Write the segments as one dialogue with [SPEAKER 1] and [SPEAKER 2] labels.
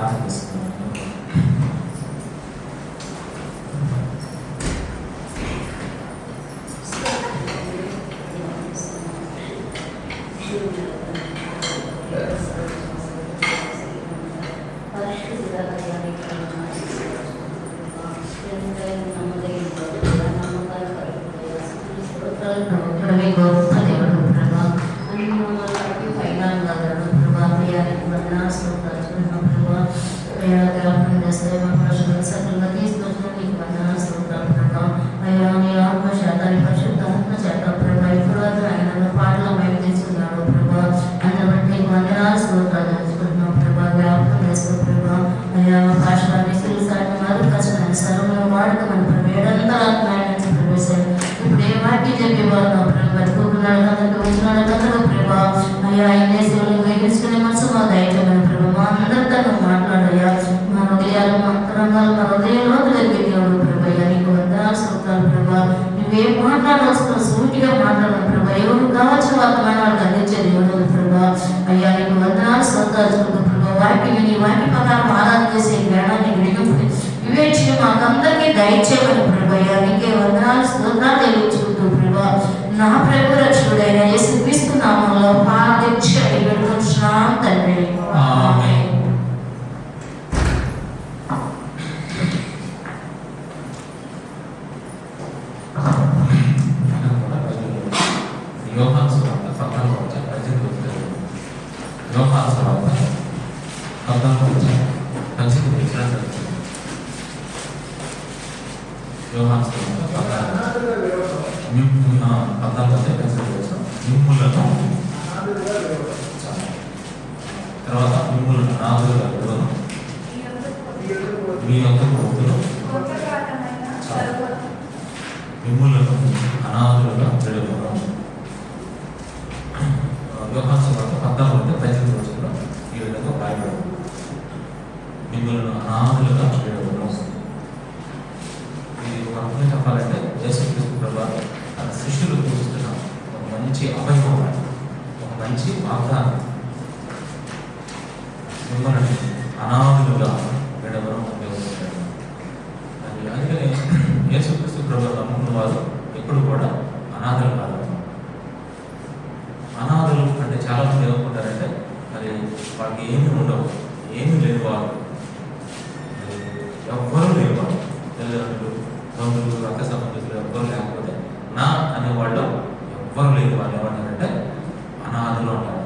[SPEAKER 1] ప్రార్థన చేస్తున్నాను. తర్వాత మిమ్మల్ని అనాథులుగా విడవను, మీ యొక్క భక్తులు మిమ్మల్ని అనాథులుగా విడవను. యోహాను సువార్త 14:18 ఈ విధంగా రాయబడింది. మిమ్మల్ని అనాథులుగా విడవను. ఇది ఒక అర్థం చెప్పాలంటే యేసుక్రీస్తు ప్రభువు తన శిష్యులు చూస్తున్న ఒక మంచి అభయం, ఒక మంచి వాగ్దానం. మిమ్మల్ని అనాథులుగా విడవడం ఉపయోగపడతాడు. అది అందుకనే యేసుక్రీస్తు ప్రభువు నమ్ముకున్న వారు ఎప్పుడు కూడా అనాథులు కాదు. అనాథులు అంటే చాలామంది ఏమనుకుంటారంటే మరి వాళ్ళకి ఏమీ ఉండవు, ఏమీ లేని వాళ్ళు, ఎవ్వరూ లేని వాళ్ళు, తల్లిదండ్రులు, బంధువులు, రక్త సంబంధికులు ఎవ్వరు లేకపోతే నా అనేవాళ్ళు ఎవ్వరు లేని వాళ్ళు ఏమంటారంటే అనాథులు అంటారు.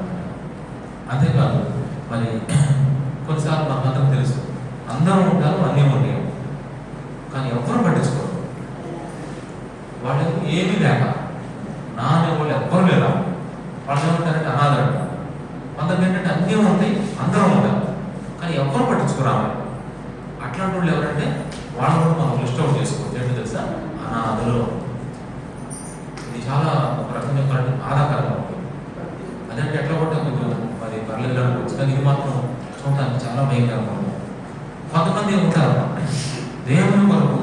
[SPEAKER 1] అంతేకాదు మరి కొన్నిసార్లు మనకు తెలుసు అందరూ ఉంటారు, అన్నీ ఉంటాయి, కానీ ఎవ్వరూ పట్టించుకోరు. వాళ్ళకి ఏమీ లేక నా అనేవాళ్ళు ఎవ్వరు లేరా వాళ్ళు ఏమంటారంటే అనాథలు అంటారు. కొందరు ఏంటంటే అన్నీ ఉంటాయి, అందరూ ఉంటారు, కానీ ఎవ్వరు పట్టించుకోరాలి. అట్లాంటి వాళ్ళు ఎవరంటే వాళ్ళు కూడా మనం లిస్ట్ అవుట్ చేసుకోవచ్చు. ఏంటో తెలుసా? అనాథలు. ఇది చాలా ఒక రకంగా బాధాకరంగా ఉంటుంది. అదంటే ఎట్లా కూడా కొంచెం మరి పర్లేదు అనుకోవచ్చు, కానీ ఇది మాత్రం చూడటానికి చాలా భయంకరంగా ఉంటుంది. కొంతమంది ఉంటారు దేవుని కొరకు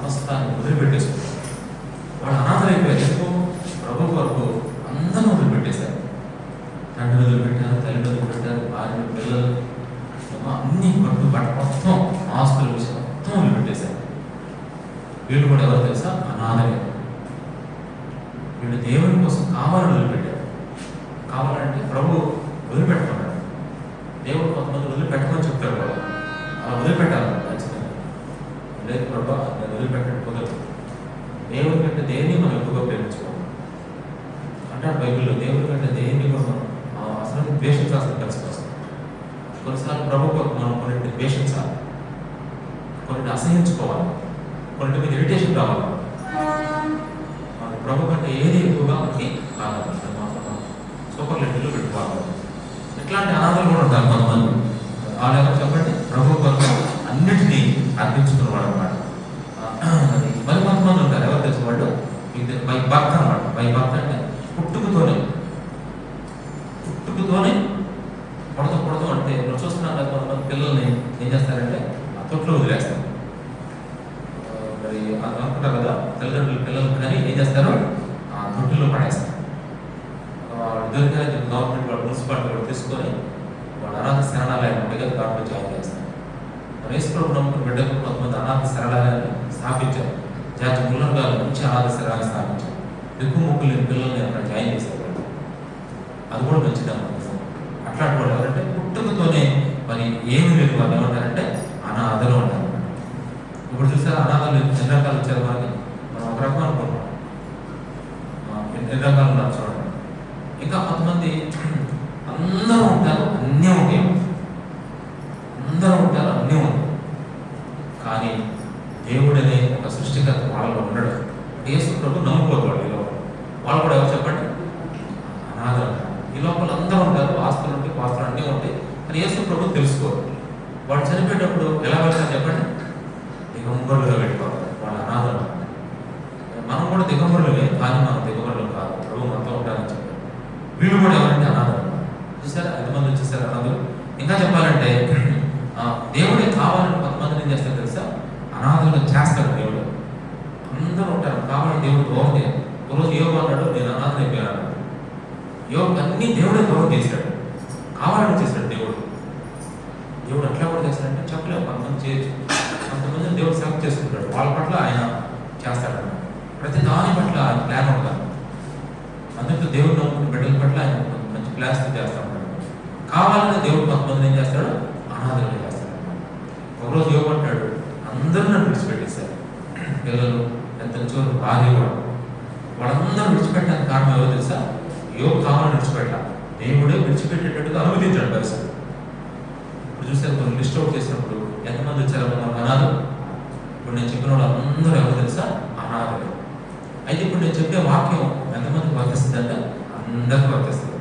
[SPEAKER 1] సమస్తాన్ని వదిలిపెట్టేసుకుంటారు. వాళ్ళు అనాథలు అయిపోయారు. ఎందుకు? ప్రభు కొరకు అందరూ వదిలిపెట్టేశారు. తండ్రి వదిలిపెట్టారు, తల్లి వదిలిపెట్టారు, భార్య, పిల్లలు, అన్ని కట్టుబట్ట మొత్తం ఆస్తుల విషయం మొత్తం వదిలిపెట్టేశారు. వీళ్ళు కూడా ఎవరు తెలుసా? అనాథలే. వీళ్ళు దేవుని కోసం కావాలని వదిలిపెట్టారు. కావాలంటే ప్రభు వదిలిపెట్టుకున్నాడు. దేవుడు కొంతమంది వదిలిపెట్టమని చెప్తారు కదా, అలా వదిలిపెట్టాలి ఖచ్చితంగా. లేదు ప్రభు నేను వదిలిపెట్టడం కుదరదు. దేవుడి కంటే దేన్ని మనం ఎక్కువగా ప్రేమించుకోవాలి అంటాడు బైబిల్లో. దేవుడి కంటే దేన్ని కూడా మనం అసలు ద్వేషించాల్సిన పరిస్థితి వస్తుంది. కొన్నిసార్లు ప్రభు మనం కొన్నింటి ద్వేషించాలి, కొన్నింటి అసహించుకోవాలి, కొన్నింటి మీద ఇరిటేషన్ రావాలి. మన ప్రభు కంటే ఏది ఎక్కువగా మనకి కావాలి, మాత్రం సూపర్ లెక్కలు పెట్టుకోవాలి. ఇట్లాంటి అనాథలు కూడా ఉంటారు కొంతమంది. వాళ్ళు ఎవరు చెప్పండి? ప్రభు కొరకు అన్నిటినీ అర్పించుకున్నవాడు అన్నమాట. మరి కొంతమంది ఉంటారు, ఎవరు తెలిసిన వాళ్ళు బై భక్త అన్నమాట. బై భక్త అంటే పుట్టుకతోనే పొడతో అంటే మనం చూస్తున్నాం కదా, కొంతమంది పిల్లల్ని ఏం చేస్తారంటే ఆ తొట్లో వదిలేస్తారు. మరి అనుకుంటారు కదా, తల్లిదండ్రులు పిల్లలు కానీ ఏం చేస్తారు? ఆ తొట్టిలో పడేస్తారు. దొరికిన గవర్నమెంట్ వాళ్ళు, మున్సిపాలిటీ వాళ్ళు తీసుకొని వాళ్ళ అనాథ శరణాలయం ఉండగా దాంట్లో జాయిన్ చేస్తారు. యేసు ప్రభు నమ్ముకున్న బిడ్డకు కొంతమంది అనాథ శరణాలయాన్ని స్థాపించారు. జార్జ్ ముల్లర్ గారు మంచి అనాథ శరణాలయం స్థాపించారు. దిక్కు ముక్కు లేని పిల్లల్ని అక్కడ జాయిన్ చేశారు. అది కూడా మంచిదన్నమాట. అట్లాంటి వాళ్ళు ఎవరంటే పుట్టుకతోనే మరి ఏమి లేదు, వాళ్ళు ఏమంటారంటే అనాథలు అంటారు. ఇప్పుడు చూసారా అనాథలు ఎన్ని రకాలు వచ్చారు మనకి. మనం ఒక రకం అనుకుంటాం, ఎన్ని రకాలు ఉన్నారు చూడండి. ఇంకా కొంతమంది అందరూ ఉంటారు, అన్నీ ఉంటాయి, అందరూ ఉంటారు, అన్నీ ఉంటాయి. కానీ దేవుడనే ఒక సృష్టికర్త వాళ్ళలో ఉండడు. యేసు ప్రభు నమ్ముకోవాలి. వాళ్ళు కూడా ఎవరు చెప్పండి, అనాథలు. ఈ లోపల అందరూ ఉంటారు, ఆస్తులు ఉంటాయి, పాస్తులు అన్నీ ఉంటాయి. కానీ యేసు ప్రభు తెలుసుకోరు. వాళ్ళు చనిపోయేటప్పుడు ఎలా వెళ్తారు చెప్పండి, దిగంబరులుగా వెళ్ళిపోతారు. వాళ్ళ అనాథలు. మనం కూడా దిగంబరులమే, కానీ మనం దిగంబరులు కాదు, ప్రభు మనతో ఉంటారని చెప్పారు. వీళ్ళు కూడా ఎవరంటే అనాథలు. చూసారా ఎంతమంది వచ్చేసారు అనాథలు. ఇంకా చెప్పాలంటే దేవుడే కావాలని కొంతమంది ఏం చేస్తారు తెలుసా, అనాథలుగా చేస్తాడు దేవుడు. అందరూ ఉంటారు కావాలని దేవుడు దూరం చేయాలి. ఒకరోజు యోగు అన్నాడు, నేను అనాథలు అయిపోయాను. యోగు అన్ని దేవుడే దూరం చేశాడు, కావాలని చేశాడు దేవుడు. దేవుడు అట్లా కూడా చేస్తాడంటే చెప్పలేము, కొంతమంది చేయొచ్చు, కొంతమంది దేవుడు సెలెక్ట్ చేసుకుంటాడు. వాళ్ళ పట్ల ఆయన చేస్తాడు. ప్రతి దాని పట్ల ఆయన ప్లాన్ ఉంటాడు. అందుకే దేవుడు నమ్ముకున్న బిడ్డల పట్ల ఆయన మంచి ప్లాన్స్ చేస్తూ ఉంటాడు. కావాలని దేవుడు కొంతమంది ఏం చేస్తాడు, అనాథలుగా చేస్తాడు. ఒకరోజు యోగు అంటాడు, అందరూ నన్ను విడిచిపెట్టేశారు, పిల్లలు ఎంత చోరు భార్య కూడా. వాళ్ళందరూ విడిచిపెట్టడానికి కారణం ఎవరో తెలుసా, యోగు కావాలని విడిచిపెట్టాలి, దేవుడే విడిచిపెట్టేటట్టుగా అనుమతించాడు పరిస్థితి. ఇప్పుడు చూసారు కొన్ని లిస్ట్ అవుట్ చేసినప్పుడు ఎంతమంది వచ్చారు మనకు అనాథలు. ఇప్పుడు నేను చెప్పిన వాళ్ళు అందరూ ఎవరు తెలుసా, అనాథలు. అయితే ఇప్పుడు నేను చెప్పే వాక్యం ఎంతమందికి వర్తిస్తుంది అంటే అందరికీ వర్తిస్తుంది.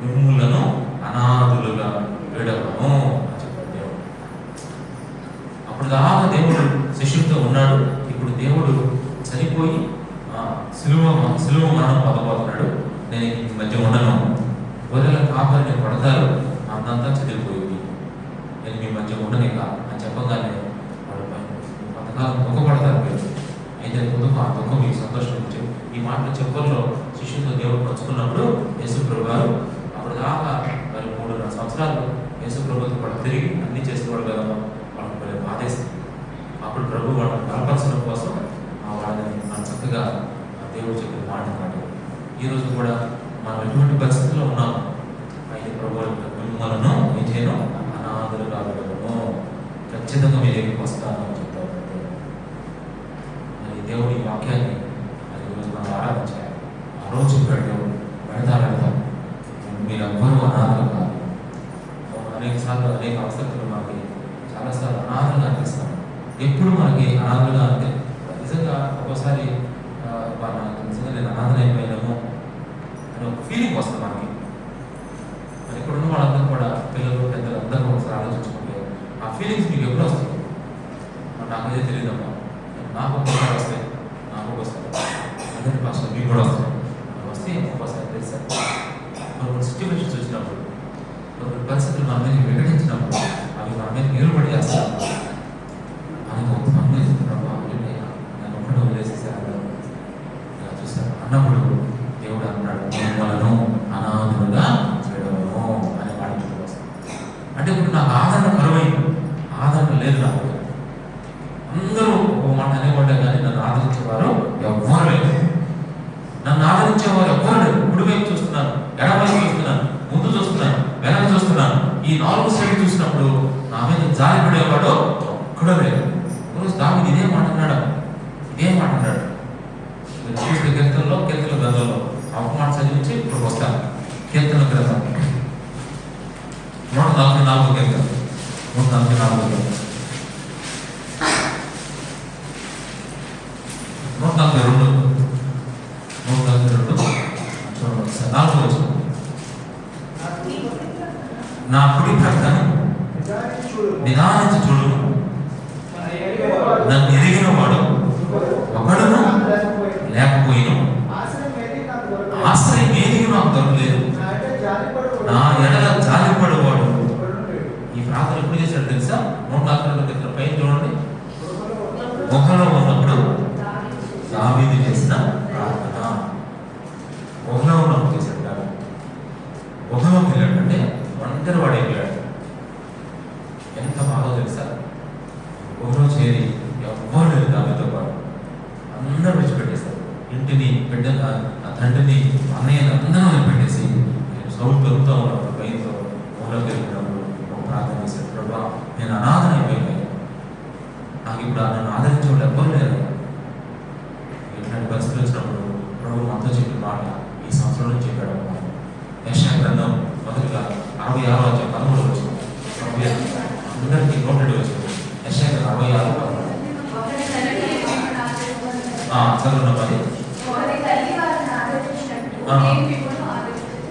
[SPEAKER 1] మిమ్ములను అనాథులుగా విడవను అని చెప్పాడు దేవుడు. అప్పుడు దాకా దేవుడు శిష్యులతో ఉన్నాడు. ఇప్పుడు దేవుడు చనిపోయి సిలువ మరణం పొందబోతున్నాడు. నేను ఈ మధ్య ఉండను, గొర్రెల కాపరిని పడతారు, అందంతా చదివిపోయింది, నేను మీ మధ్య ఉండనిక అని చెప్పగానే వాడు కొంతకాలం దుఃఖపడతారు మీరు. అయితే ఆ దుఃఖం మీకు సంతోషం నుంచి ఈ మాటలు చెప్పల్లో శిష్యులతో దేవుడు పంచుకున్నప్పుడు యేసు ప్రభు గారు అప్పుడు దాకా మరి 3.5 సంవత్సరాలు యేసు ప్రభుతో కూడా తిరిగి అన్ని చేసేవాడు కదా, వాళ్ళకి మరి బాధేస్తుంది. అప్పుడు ప్రభు వాళ్ళని బలపరచడం కోసం వాళ్ళని మన చక్కగా దేవుడు చెప్పిన మాట అన్నమాట. ఈరోజు కూడా మనం ఎటువంటి పరిస్థితుల్లో ఉన్నాము, అయితే ప్రభు మిమ్మల్ని ఏం చేయను, అనాథలు కాగలను, ఖచ్చితంగా మీ దగ్గరికి వస్తాను అని చెప్తారు. మరి దేవుడి వాక్యాన్ని మరి ఈరోజు మనం ఆరాధించాలి. ఆ రోజు చెప్పాడు దేవుడు, వెళతాం మీరు ఎవ్వరూ అనాథలు కాదు. అనేక సార్లు అనేక అవసరాలు మనకి చాలాసార్లు అనాథలుగా అనిపిస్తాం. ఎప్పుడు మనకి అనాథలుగా అంటే నిజంగా ఒక్కోసారి నిజంగా నేను అనాథలైపోయినాము అని ఒక ఫీలింగ్ వస్తుంది మనకి. మరి ఇక్కడ ఉన్న వాళ్ళందరూ కూడా పిల్లలు పెద్దలు అందరూ ఒకసారి ఆలోచించుకుంటే ఆ ఫీలింగ్స్ మీకు ఎప్పుడు వస్తాయి నాకైతే తెలియదమ్మా. నాకు ఒకసారి వస్తాయి, నాకు ఒకసారి అందరి భాషలో మీకు కూడా వస్తాయి. వస్తే ఒక్కోసారి తెలుసా కొన్ని సిచ్యువేషన్స్ వచ్చినప్పుడు, కొన్ని పరిస్థితులు మన మీద వికటించినప్పుడు అవి మన మీద నిలబడి చేస్తాం. అని ఒక పని నన్ను ఒక్కడే వదిలేసేసారు చూసారు అన్నప్పుడు దేవుడు అన్నాడు, మిమ్మల్ని అనాథులుగా చేయడము అనే వాటికి వస్తాం. అంటే ఇప్పుడు నాకు ఆదరణ కరువైంది, ఆదరణ లేదు నాకు. అందరూ ఒక మాట అనేవాడే కానీ నన్ను ఆదరించేవారు ఎవ్వరు లేదు. నన్ను ఆదరించేవారు ఎవ్వరు లేదు. కుడివైపు చూస్తున్నాను, ఎడవైపు చూస్తున్నాను, ముందు చూస్తున్నాను, వెనక చూస్తున్నాను. ఈ 4 సైడ్ చూసినప్పుడు నా మీద జాలి పడేవాడు ఒక్కడో లేదు. ఈరోజు దావీదు ఇదే మాట అన్నాడు. మీరు చూస్తే కీర్తన గ్రంథంలో ఒక మాట చదివించి ఇప్పుడు వస్తాను. కీర్తన గ్రంథం 144 కీర్తన 144 నా కుడి ప్రక్కన నిదానించి చూడు, నన్ను ఎరిగిన వాడు ఒకడును లేకపోయిను, ఆశ్రయం ఏది నాకు దొరకలేదు, నా ఎడల జాలిపడేవాడు. ఈ ప్రార్థన ఎప్పుడు చేశాడు తెలుసా? 142 పైన చూడండి. గుహలో ఉన్నప్పుడు దావీదు చేసిన ప్రార్థన. గుహలో ఉన్నప్పుడు చేశాడు. గుహలోకి వెళ్ళాడు అంటే ఒంటరి వాడు వెళ్ళాడు. తండ్రిని అన్నయ్యని అందరం వదిలిపెట్టేసి సౌలు పెరుగుతూ ఉన్నప్పుడు భయంతో ఊళ్ళోకి వెళ్ళినప్పుడు ప్రార్థన చేశాడు, ప్రభా నేను అనాథన అయిపోయాను, నాకు ఇప్పుడు నన్ను ఆదరించే వాళ్ళు ఎవ్వరు లేరు. ఇట్లాంటి పరిస్థితులు వచ్చినప్పుడు ప్రభు మనతో చెప్పిన మాట ఈ సంవత్సరం నుంచి చెప్పాడు. యెషయా గ్రంథం మొదటిగా 66వ అధ్యాయం 13వ వచనం అందరికీ నోటెడ్ వచ్చింది. యెషయా 66 చదువున్న 10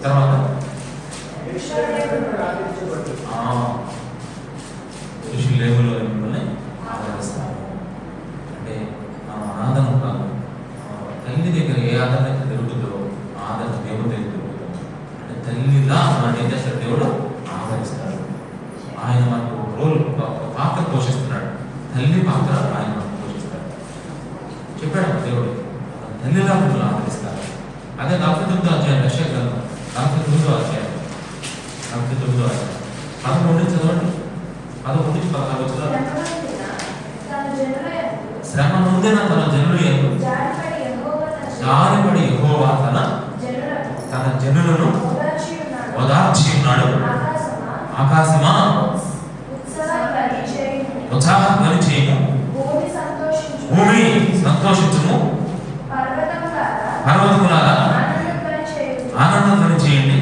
[SPEAKER 1] తర్వాత లేవులో మిమ్మల్ని ఆదరిస్తాను. అంటే ఆదరణ కాదు, తల్లి దగ్గర ఏ ఆదరణ అయితే దొరుకుతుందో ఆదరణ దేవుడి దగ్గర దొరుకుతుంది. అంటే తల్లిలా మన ఏం చేస్తాడు, దేవుడు ఆదరిస్తాడు. ఆయన మనకు రోల్ పాత్ర పోషిస్తున్నాడు, తల్లి పాత్ర ఆయన మనకు పోషిస్తాడు. చెప్పాడు దేవుడు తల్లిలా మిమ్మల్ని ఆదరిస్తాడు. అదే 49వ అధ్యాయం యెషయా గ్రంథం 49వ అధ్యాయం 11 నుంచి చదవండి. 11 నుంచి 16 వచనాలు. శ్రమ నొందిన తన జనులు జారిపడి యెహోవా తన జనులను ఓదార్చి ఉన్నాడు. ఆకాశమా ఉత్సాహధ్వని చేయము, భూమి సంతోషించుము, పర్వతములారా ఆనందధ్వని చేయండి.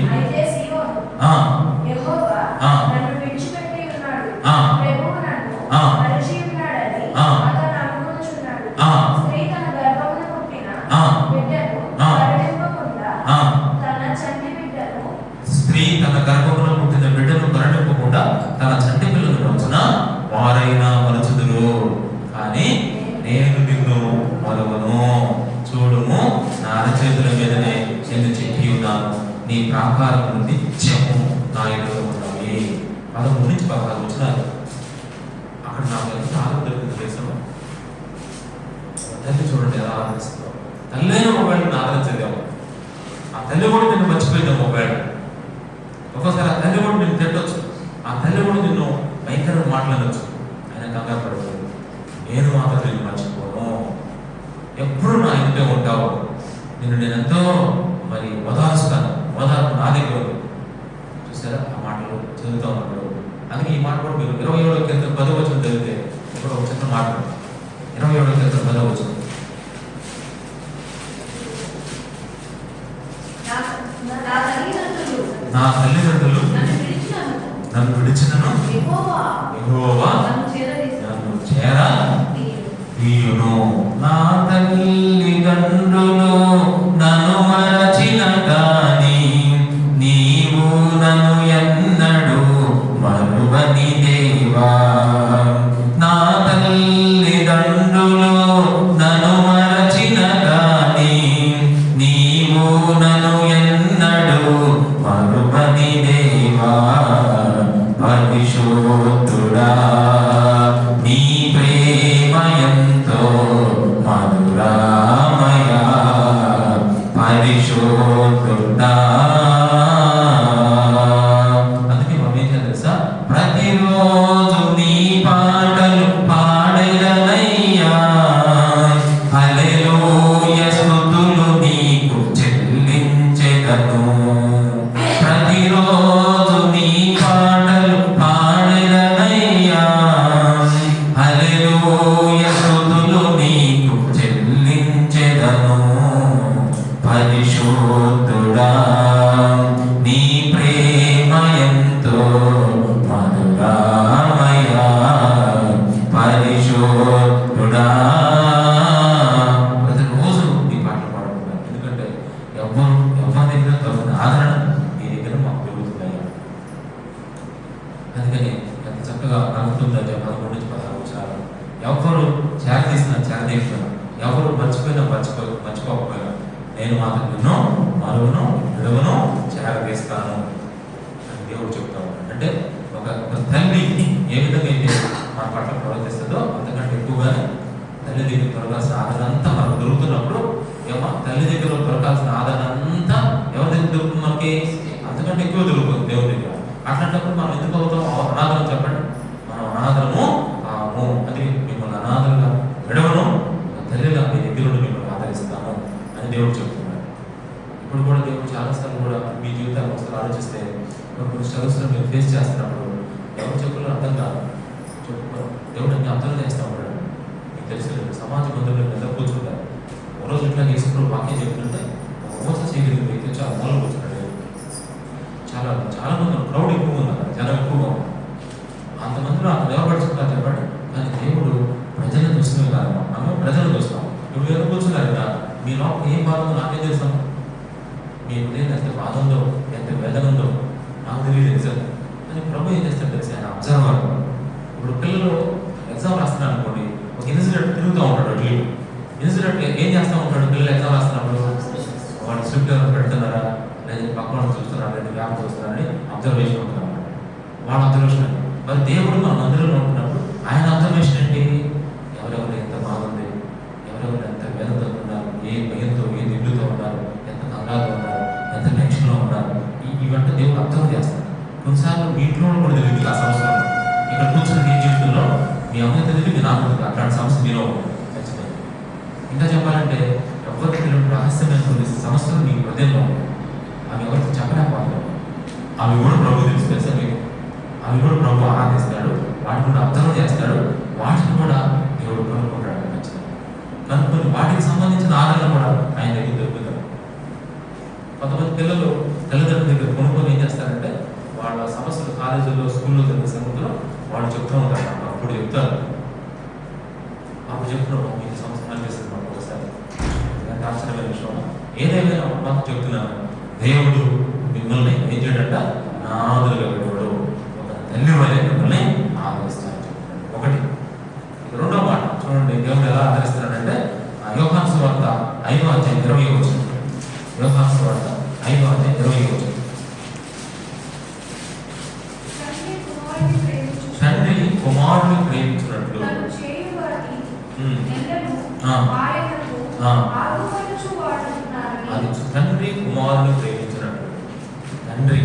[SPEAKER 1] స్త్రీ తన గర్భమున పుట్టిన బిడ్డను కరుణింపకుండా తన చంటి పిల్లలు రోజున వారైనా మరచుదురు, కానీ నేను నిన్ను మరువను. చూడుము, నా అరచేతుల మీదనే నేను చెక్కి ఉన్నాను, నీ ప్రాకారం నిత్యము నా ఎదుట ఉన్నవి. 13 నుంచి 16 వచనాలు. అక్కడ నాకు ఎంత ఆనందం దొరికింది దేశంలో. తల్లి చూడండి ఎలా ఆదరిస్తుందో. తల్లి అయిన మొబైల్ని ఆదరించదేమో, ఆ తల్లి కూడా నిన్ను మర్చిపోయింది మొబైల్. ఒక్కోసారి ఆ తల్లి కూడా నిన్ను తిట్టవచ్చు, ఆ తల్లి కూడా నిన్ను భయంకరంగా మాట్లాడవచ్చు. ఆయన కంగారు పడుతుంది. నేను మాత్రం నిన్ను మర్చిపోను, ఎప్పుడు నా ఇంటే ఉంటావు, నిన్ను నేను ఎంతో ఓదార్చుతాను, ఓదార్పు నా దగ్గర ఉంది. చూసారా ఆ మాటలు చదువుతా ఉన్నప్పుడు. అందుకే ఈ మాట కూడా మీరు 27వ కీర్తన 10వ వచనం చదివితే ఇప్పుడు ఒక చిన్న మాట 27వ కీర్తన 10వ వచనం. నా తల్లిదండ్రులు నన్ను విడిచినను యెహోవా నన్ను చేర తీయును. నా తల్లిదండ్రులు నన్ను మరచిన గాని నీవు నన్ను ఎన్నడూ మరువని దేవా. నా తల్లిదండ్రులు నన్ను మరచిన గాని నీవు నన్ను ఎన్నడూ మరువని దేవా. పరిశుద్ధుడా నీ ప్రేమ ఎంతో మధురామయా. పరిశుద్ధుడా. అందుకే మనం ఏం చేయాలి తెలుసా, ప్రతిరోజు నీ పాటలు పాడెదనయ్యా. హల్లెలూయా స్తుతులు నీకు చెల్లించెదను. ప్రతిరోజు నీ పాటలు పాడెదనయ్యా. హల్లెలూయా స్తుతులు నీకు చెల్లించెదను. పరిశుద్ధుడా నీ ప్రేమ ఎంతో మధురామయా. పరిశుద్ధుడా. ప్రతిరోజు నీ పాటలు పాడుకుంటాను, ఎందుకంటే ఎవరి దగ్గర తగిన ఆదరణ నీ దగ్గర మాకు పెరుగుతున్నాయా. అందుకని ఎంత చక్కగా 49వ అధ్యాయం 13 నుంచి 16 వచనాలు. ఎవరు చేరదీసినా చేరదీయకపోయినా, ఎవరు మర్చిపోకపోయినా నేను మాత్రం నిన్ను మరువను, విడువను, చేరదీస్తాను అని దేవుడు చెప్తా ఉన్నాడు. అంటే ఒక తల్లి ఏ విధంగా అయితే మన పట్ల ప్రవర్తిస్తుందో అంతకంటే ఎక్కువగానే తల్లి దగ్గర దొరకాల్సిన ఆదరణ అంతా మనకు దొరుకుతున్నప్పుడు, తల్లి దగ్గర దొరకాల్సిన ఆదరణ అంతా ఎవరి దగ్గర దొరుకుతుంది మనకి, అంతకంటే ఎక్కువ దొరుకుతుంది దేవుడి దగ్గర. అట్లాంటప్పుడు మనం ఎందుకు అవుతాం అనాథరం చెప్పండి. మనం అనాథరము కాము. అది మిమ్మల్ని అనాథలుగా విడవను, తల్లిగా మీ దగ్గర మిమ్మల్ని ఆదరిస్తాము అని దేవుడు చెప్తున్నాడు. కొన్ని స్ట్రగుల్స్లో మీరు ఫేస్ చేస్తున్నప్పుడు ఎవరు చెప్పులో అర్థం కాదు, చెప్పుకో దేవుడు అన్ని అర్థం చేస్తూ ఉంటాడు. మీకు తెలుసు సమాజ బంధువులు మీద కూర్చుంటారు. ఒక రోజు ఇట్లా చేసుకుంటూ వాక్యం చెప్తుంటే ఒక మోస చేయగలిగిన వ్యక్తి చాలా మూల కూర్చున్నాడు. చాలా చాలా మంది క్రౌడ్ ఎక్కువ ఉన్నారు, జనం ఎక్కువగా ఉన్నారు. అంతమందిలో అతను నిలబడుచుకుంటారు చెప్పండి. కానీ దేవుడు ప్రజలను చూసుకునే కాదు, మనం ప్రజలను చూస్తాం. ఇప్పుడు ఎవరు కూర్చున్నారు కదా, మీ లోపల ఏం బాధ ఉందో నాకేం చేస్తాం, మీ హృదయం ఎంత బాధ ఉందో ఎంత వేదన ఉందో నాకు తెలియదు నిజం. కానీ ప్రభు ఏం చేస్తాడు తెలిసి ఆయన అబ్జర్వర్. ఇప్పుడు పిల్లలు ఎగ్జామ్ రాస్తున్నారు అనుకోండి, ఒక ఇన్సిడెంట్ తిరుగుతూ ఉంటాడు. అట్లీ ఇన్సిడెంట్ ఏం చేస్తూ ఉంటాడు, పిల్లలు ఎగ్జామ్ రాస్తున్నప్పుడు వాళ్ళు స్క్రిప్ట్ ఎవరు పెడుతున్నారా, లేదా పక్కన చూస్తున్నారా, లేదా వ్యాప్ చూస్తున్నారని అబ్జర్వేషన్ ఉంటుంది అన్నమాట. వాళ్ళ అబ్జర్వేషన్. మరి దేవుడు మన మందిరంలో ఉంటున్నప్పుడు ఆయన అబ్జర్వేషన్ ఏంటి, ఎవరెవరు ఎంత బాగుంది, ఎవరెవరు ఎంత వేదనతో ఉన్నారు, ఏ భయంతో ఏ దిగులుతో ఉన్నారు, ఎంత కంగారులో ఉన్నారు, ఎంత టెన్షన్లో ఉన్నారు, ఇవంతా దేవుడు అబ్జర్వ్ చేస్తాడు. కొన్నిసార్లు మీ ఇంట్లో కూడా తెలియదు ఆ సమస్యలో. ఇక్కడ కూర్చున్న మీ జీవితంలో మీ అమ్మ తెలియదు, మీ నాన్న తెలియదు, అట్లాంటి సమస్య మీలో ఖచ్చితంగా. ఇంకా చెప్పాలంటే ఎవరికి తెలియని రహస్యమైన కొన్ని సమస్యలు మీ హృదయంలో ఉంటాయి. అవి ఎవరికి చెప్పలేకపోతారు. అవి కూడా ప్రభు తెలుసు మీకు. అవి కూడా ప్రభు ఆరాధిస్తాడు, వాటిని కూడా అబ్జర్వ్ చేస్తాడు, వాటిని కూడా దేవుడు కనుక్కుంటాడు. ఖచ్చితంగా కనుక్కొని వాటికి సంబంధించిన ఆదరణ కూడా ఆయన దగ్గర దొరుకుతాడు. కొంతమంది పిల్లలు తల్లిదండ్రుల దగ్గర కొనుక్కొని ఏం చేస్తారంటే వాళ్ళ సమస్యలు కాలేజీలో స్కూల్లో జరిగే సంగతులు వాళ్ళు చెప్తూ ఉంటారు. అప్పుడు చెప్తారు, అప్పుడు చెప్తున్నాడు మీకు సమస్య అనిపిస్తుంది మాకు ఒకసారి. ఎందుకంటే ఆశ్చర్యమైన విషయం ఏదేమైనా మాకు చెప్తున్నాను, దేవుడు మిమ్మల్ని ఏం చేయడంట నాదులుగా పెట్టాడు, ఒక తల్లి వలె మిమ్మల్ని ఆదరిస్తాడని చెప్తున్నాడు. ఒకటి. రెండో మాట చూడండి, దేవుడు ఎలా ఆదరిస్తున్నాడంటే యోహాను సువార్త 5:20. యోహాను సువార్త 5:20. తండ్రి కుమారుని ప్రేమించినట్లు అది తండ్రి కుమారుని ప్రేమించినట్లు. తండ్రి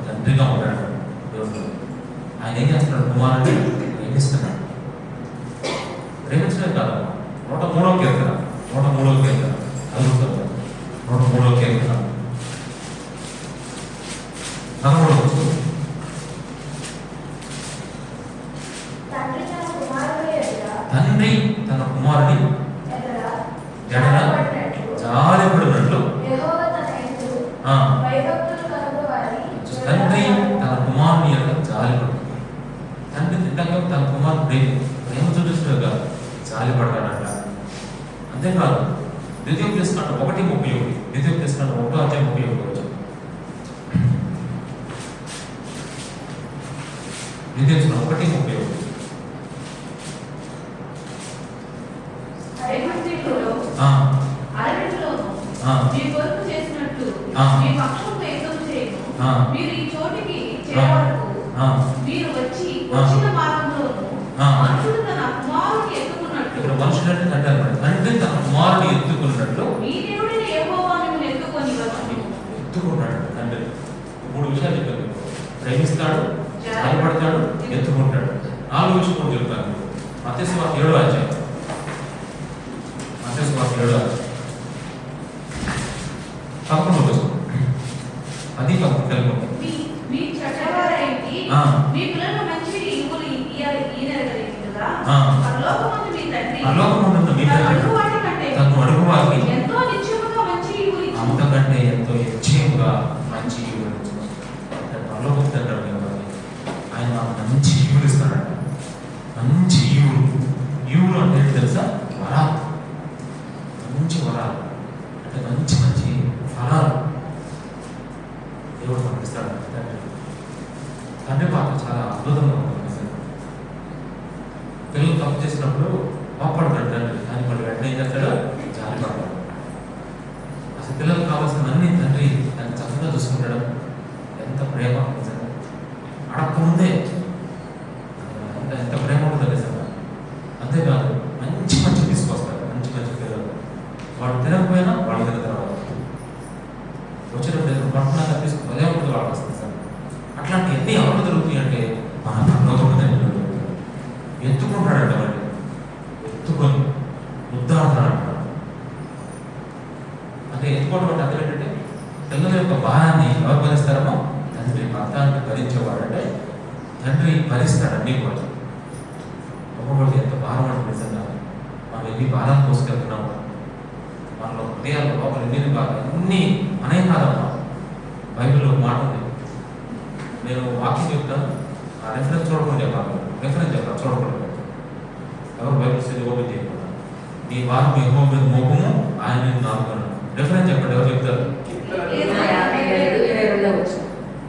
[SPEAKER 1] తండ్రిగా ఉంటాడు దేవుడు. ఆయన ఏం చేస్తున్నాడు, కుమారుని ప్రేమిస్తున్నాడు. ప్రేమించడం కాదు. 103వ కీర్తన చదువుతాడు. 103వ కీర్తన 13వ. తండ్రి తన కుమారుని జడన జాలిపడినట్లు తండ్రి తన కుమారుని యొక్క జాలిపడు. తండ్రి తింటాక తన కుమారుడు ప్రేమ చూపిస్తున్నాడు కాదు, జాలిపడతాడంట. అంతేకాదు ద్వితీయోపదేశకాండం 1:31. ద్వితీయోపదేశకాండం 1:31. ద్వితీయోపదేశకాండం 1:31. ఇక్కడ మనుషులంటే అంటారు, తండ్రి తన కుమారుని ఎత్తుకున్నట్లు ఎత్తుకున్నాడు. తండ్రి 3 విషయాలు చెప్పారు. ప్రేమిస్తాడు, జాలిపడతాడు, ఎత్తుకుంటాడు. 4 విషయం కూడా చెప్తాను. మత్తయి సువార్త 7వ అధ్యాయం. మత్తయి సువార్త 7వ అధ్యాయం 11వ వచనం. అది తెలుగు. తను అడుగు వారికి అంతకంటే ఎంతో నిశ్చయముగా మంచి ఈవులు పరలోకపు తండ్రి ఆయన మంచి ఈవులు ఇస్తాడంట. మంచి ఈవులు అంటే ఏంటి తెలుసా, వరాలు. మంచి వరాలు అంటే మంచి మంచి ఫలాలు దేవుడు పంపిస్తాడు. తండ్రి పాత్ర చాలా అద్భుతంగా ఉంటుంది. పిల్లలు తప్పు చేసినప్పుడు కోప్పడతాడు తండ్రి, కానీ వాళ్ళు వెంటనే ఏం చేస్తాడు, జాలిపడతాడు. అసలు పిల్లలకు కావాల్సినవన్నీ తండ్రి ఎంత చక్కగా చూసుకుంటాడు. ఎంత ప్రేమ అడగకముందే ఎంత ప్రేమ ఉంటుందో నిజంగా. అంతేకాదు మంచి మంచి తీసుకొస్తాడు. మంచి మంచి పిల్లలు వాళ్ళు తినకపోయినా వాళ్ళు తిన తర్వాత వచ్చినప్పుడు పట్టుకున్నాక తీసుకుని అదే ఉంటుంది వాళ్ళకి వస్తుంది సార్. అట్లాంటి ఎన్ని ఎవరు దొరుకుతాయి అంటే మన పర్లోకపు తండ్రి ఎత్తుకుంటాడంట. వాడిని ఎత్తుకొని ముద్దాడుతాడంట. అంటే ఎత్తుకోవడం అంటే అర్థం ఏంటంటే పిల్లల యొక్క భారాన్ని ఎవరు భరిస్తారో తండ్రి తండ్రి భరిస్తాడు అన్నీ కూడా. ఒక్కొక్కటి ఎంత భారం అంటే నిజంగా మనం ఎన్ని భారాలు మోసుకెళ్తున్నాము, మనలో హృదయాలు లోపల ఎన్ని బాగా అన్నీ అనే కాదమ్మా. బైబిల్లో ఒక మాట ఉంది, నేను వాక్యం చెప్తాను, ఆ రెఫరెన్స్ చూడకుండా చెప్పాలి, రెఫరెన్స్ చెప్పాలి చూడకూడదు. ఎవరు బైబిల్ చదివి ఓపెన్ చేయకుండా నీ భారం యెహోవా మీద మోపము, ఆయన నేను నాకున్నాను. రెఫరెన్స్ చెప్పండి, ఎవరు చెప్తారు?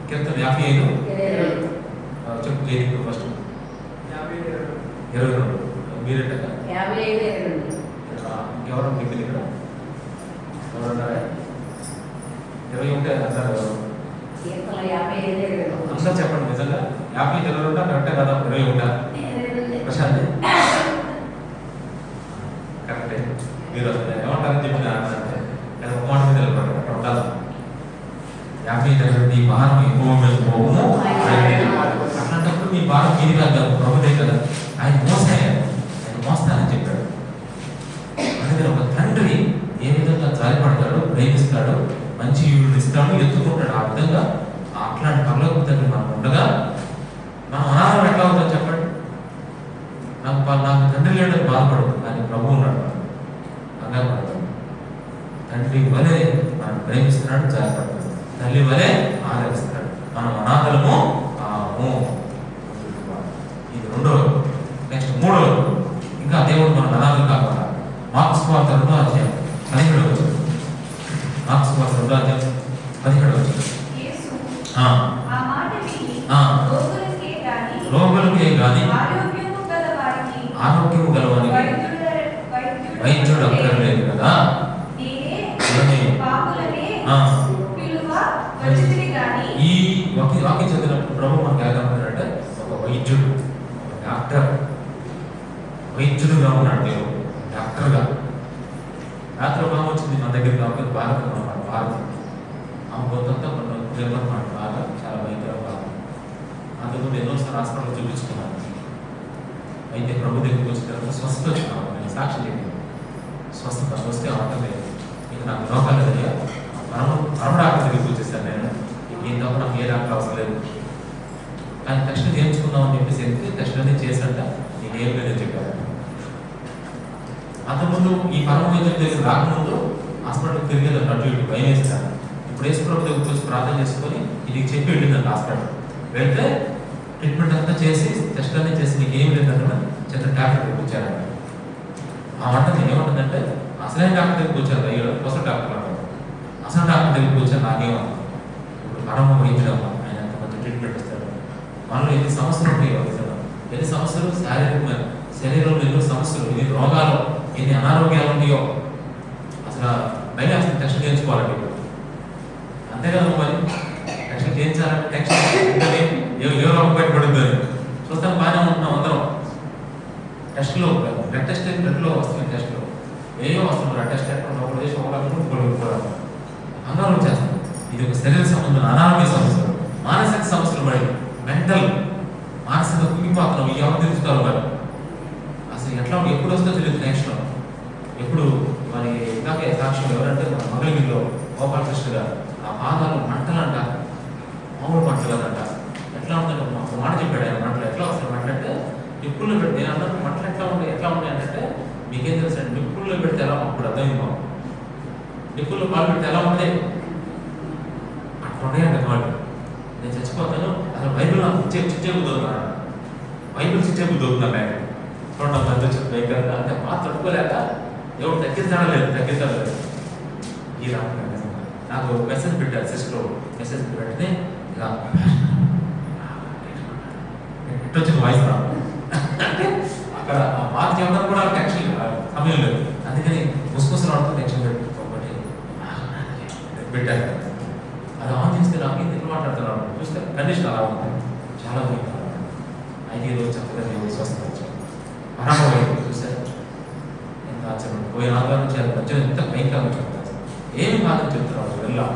[SPEAKER 1] కీర్తన 55 చెప్పు. దేనికి ఫస్ట్ 22 మీరేట ఇంకెవరు మీకు ఇక్కడ ఎవరున్నారా? 21 అన్నారు అందరూ చెప్పండి. నిజంగా 50 22 కరెక్టే కదా? 21 ప్రశాంత్ కరెక్టే. మీరు అసలు ఏమంటారని చెప్పిన ఒక మాట మీద నిలబడ్డారు ఉండాలి. 50 నీ భారం ఎక్కువ మీద పోము, అట్లాంటప్పుడు మీ భారం మీది కాదు, ప్రభుదే కదా. ఆయన మోసాడు, ఆయన మోస్తానని చెప్పాడు. అందుకని ఒక తండ్రి ఏ విధంగా జారిపడతాడు, ప్రేమిస్తాడు, మంచి ఈవులు ఇస్తాడు, ఎత్తుకుంటాడు. ఆ విధంగా అట్లాంటి పరలోక తండ్రి మనం ఉండగా మనం అనాథం ఎట్లా అవుతుందో చెప్పండి. నాకు తండ్రి లేడు బాధపడదు, కానీ ప్రభు ఉన్నాడు, కంగారు పడతాడు. తండ్రి వలె మనం ప్రేమిస్తున్నాడు, జారిపడతాడు. తల్లి వలె ఆదరిస్తాడు. మనం అనాథలము కాము. ఇది రెండవది. నెక్స్ట్ మూడవది, ఇంకా దేవుడు మన అనాథలు కాకుండా మార్క్స్ సువార్త 2వ అధ్యాయం 17వ వచనం. మార్క్స్ సువార్త 2వ అధ్యాయం 17వ వచనం. రోగులకే గాని ఆరోగ్యము గలవానికి వైద్యుడు అక్కర్లేదు కదా. ఈ వాక్యం చదివినప్పుడు ప్రభు మనకు ఏమంటాడంటే ఒక వైద్యుడు, ఒక డాక్టర్, వైద్యుడుగా ఉన్నాడు దేవుడు, డాక్టర్గా. రాత్రి బాగా వచ్చింది మన దగ్గర కాబట్టి భారత అన్నమాట. భారత ఆమె కొంతంతా మాట బాగా చాలా భయంకర బాధ. అంతకుముందు ఎన్నోసార్లు హాస్పిటల్ చూపించుకున్నాను. అయితే ప్రభు దగ్గరికి వచ్చిన తర్వాత స్వస్థ వచ్చినాను. నేను సాక్షి చెప్పాను, స్వస్థత వస్తే అవటలేదు. ఇక నాకు రోగాలు తెలియ పరమ డాక్టర్ దగ్గరికి వచ్చేసాను. నేను ఈ తప్ప నాకు ఏ డాక్టర్ అవసరం లేదు, కానీ టెస్ట్ చేయించుకుందామని చెప్పేసి వెళ్తే టెస్ట్ అనేది చేశాక నీకు ఏం లేదని చెప్పారు. అంతకుముందు ఈ పరమ వైద్యుల దగ్గర రాకముందు హాస్పిటల్కి తిరిగేది అటు ఇటు భయం వేస్తాను. ఇప్పుడు యేసు ప్రభు దగ్గరికి వచ్చి ప్రార్థన చేసుకొని ఇది చెప్పి వెళ్ళిందండి హాస్పిటల్. వెళ్తే ట్రీట్మెంట్ అంతా చేసి టెస్ట్ అన్నీ చేసి నీకు ఏం లేదంటే చిన్న డాక్టర్ దగ్గరికి వచ్చారంట. ఆ వంట ఏమంటుందంటే అసలైన డాక్టర్ దగ్గరికి వచ్చారు, అయ్యో కొత్త డాక్టర్ అంటారు. అసలు డాక్టర్ దగ్గరికి వచ్చారు నాకేమన్నా. ఇప్పుడు పరమ వైద్యుడమ్మా, ఆయన అంత మంచి ట్రీట్మెంట్ ఇస్తాడు. మనలో ఎన్ని సమస్యలు ఉంటాయో, ఎన్ని సమస్యలు శారీరకమైన శరీరంలో ఎన్నో సమస్యలు, ఎన్ని రోగాలు, ఎన్ని అనారోగ్యాలు ఉన్నాయో అసలు బయట అసలు టెస్ట్ చేయించుకోవాలండి. అంతే కదా మరి, టెస్ట్ చేయించాలంటే టెస్ట్ ఏ రోగం బయటపడుతుంది చూస్తాను. బాగానే ఉంటున్నాం అందరం. టెస్ట్లో బ్లడ్ టెస్ట్ బ్లడ్లో వస్తున్నాయి, టెస్ట్లో ఏవో వస్తున్నారు. ఆ టెస్ట్ ఎక్కడ ఒకటి చేసి ఒకటి అందరూ వచ్చేస్తాం. ఇది ఒక శరీర సంబంధం, అనారోగ్య సమస్యలు, మానసిక సమస్యలు, మరి మెంటల్ మానసిక కుంగిపోతున్నాం. ఎవరు తెలుస్తారు మరి అసలు ఎట్లా ఎప్పుడు వస్తుందో తెలియదు. నెక్స్ట్ ఎప్పుడు మరి ఇందాకే సాక్ష్యం ఎవరంటే మన మంగళగిరిలో గోపాలకృష్ణ గారు, ఆ పాదాలు మంటలంట, మామూలు మంటలు కదంట. ఎట్లా ఉందంటే ఒక మాట చెప్పాడు ఆయన, మంటలు ఎట్లా వస్తాయి మంటలంటే నిప్పుల్లో పెడితే. నేను అన్నాను మంటలు ఎట్లా ఉంటాయి అంటే మీకేం తెలుసు అండి, నిప్పుల్లో పెడితే ఎలా అప్పుడు అర్థమైంది మాకు. నిప్పుల్లో పాలు పెడితే ఎలా ఉంటాయి అట్లా ఉన్నాయంట వాళ్ళు. నేను చచ్చిపోతాను అసలు బైబిల్ నాకు చిచ్చే కుదురుతున్నాను, బైబిల్ చిచ్చే కుదురుతున్నా బ్యాగ్ చూడండి. మంది వచ్చిన భయంకరంగా అంటే బాగా తట్టుకోలేక ఎవరు తగ్గించడం లేదు. ఈ రాకుండా నాకు మెసేజ్ పెట్టారు సిస్టర్, మెసేజ్ పెట్టినే ఇలా వచ్చిన వాయిస్ రాదు అంటే అక్కడ ఆ మాట చెప్పడం కూడా టెన్షన్ సమయం లేదు. అందుకని ముసుకొసలు ఆడుతూ టెన్షన్ పెట్టుకోబట్టి పెట్టారు. అది ఆన్ చేస్తే నాకు ఎందుకు మాట్లాడుతున్నాను చూస్తే కండిషన్ అలా ఉంది. చాలా భయం. 5 రోజు చక్కగా నేను స్వస్థ వచ్చాను. పరామర్శం చూసారు ఎంత ఆశ్చర్యం. పోయిన ఆధారం నుంచి అది మధ్య ఎంత భయంకరంగా చెప్తారు. ఏమి కాదని చెప్తున్నారు వెళ్ళా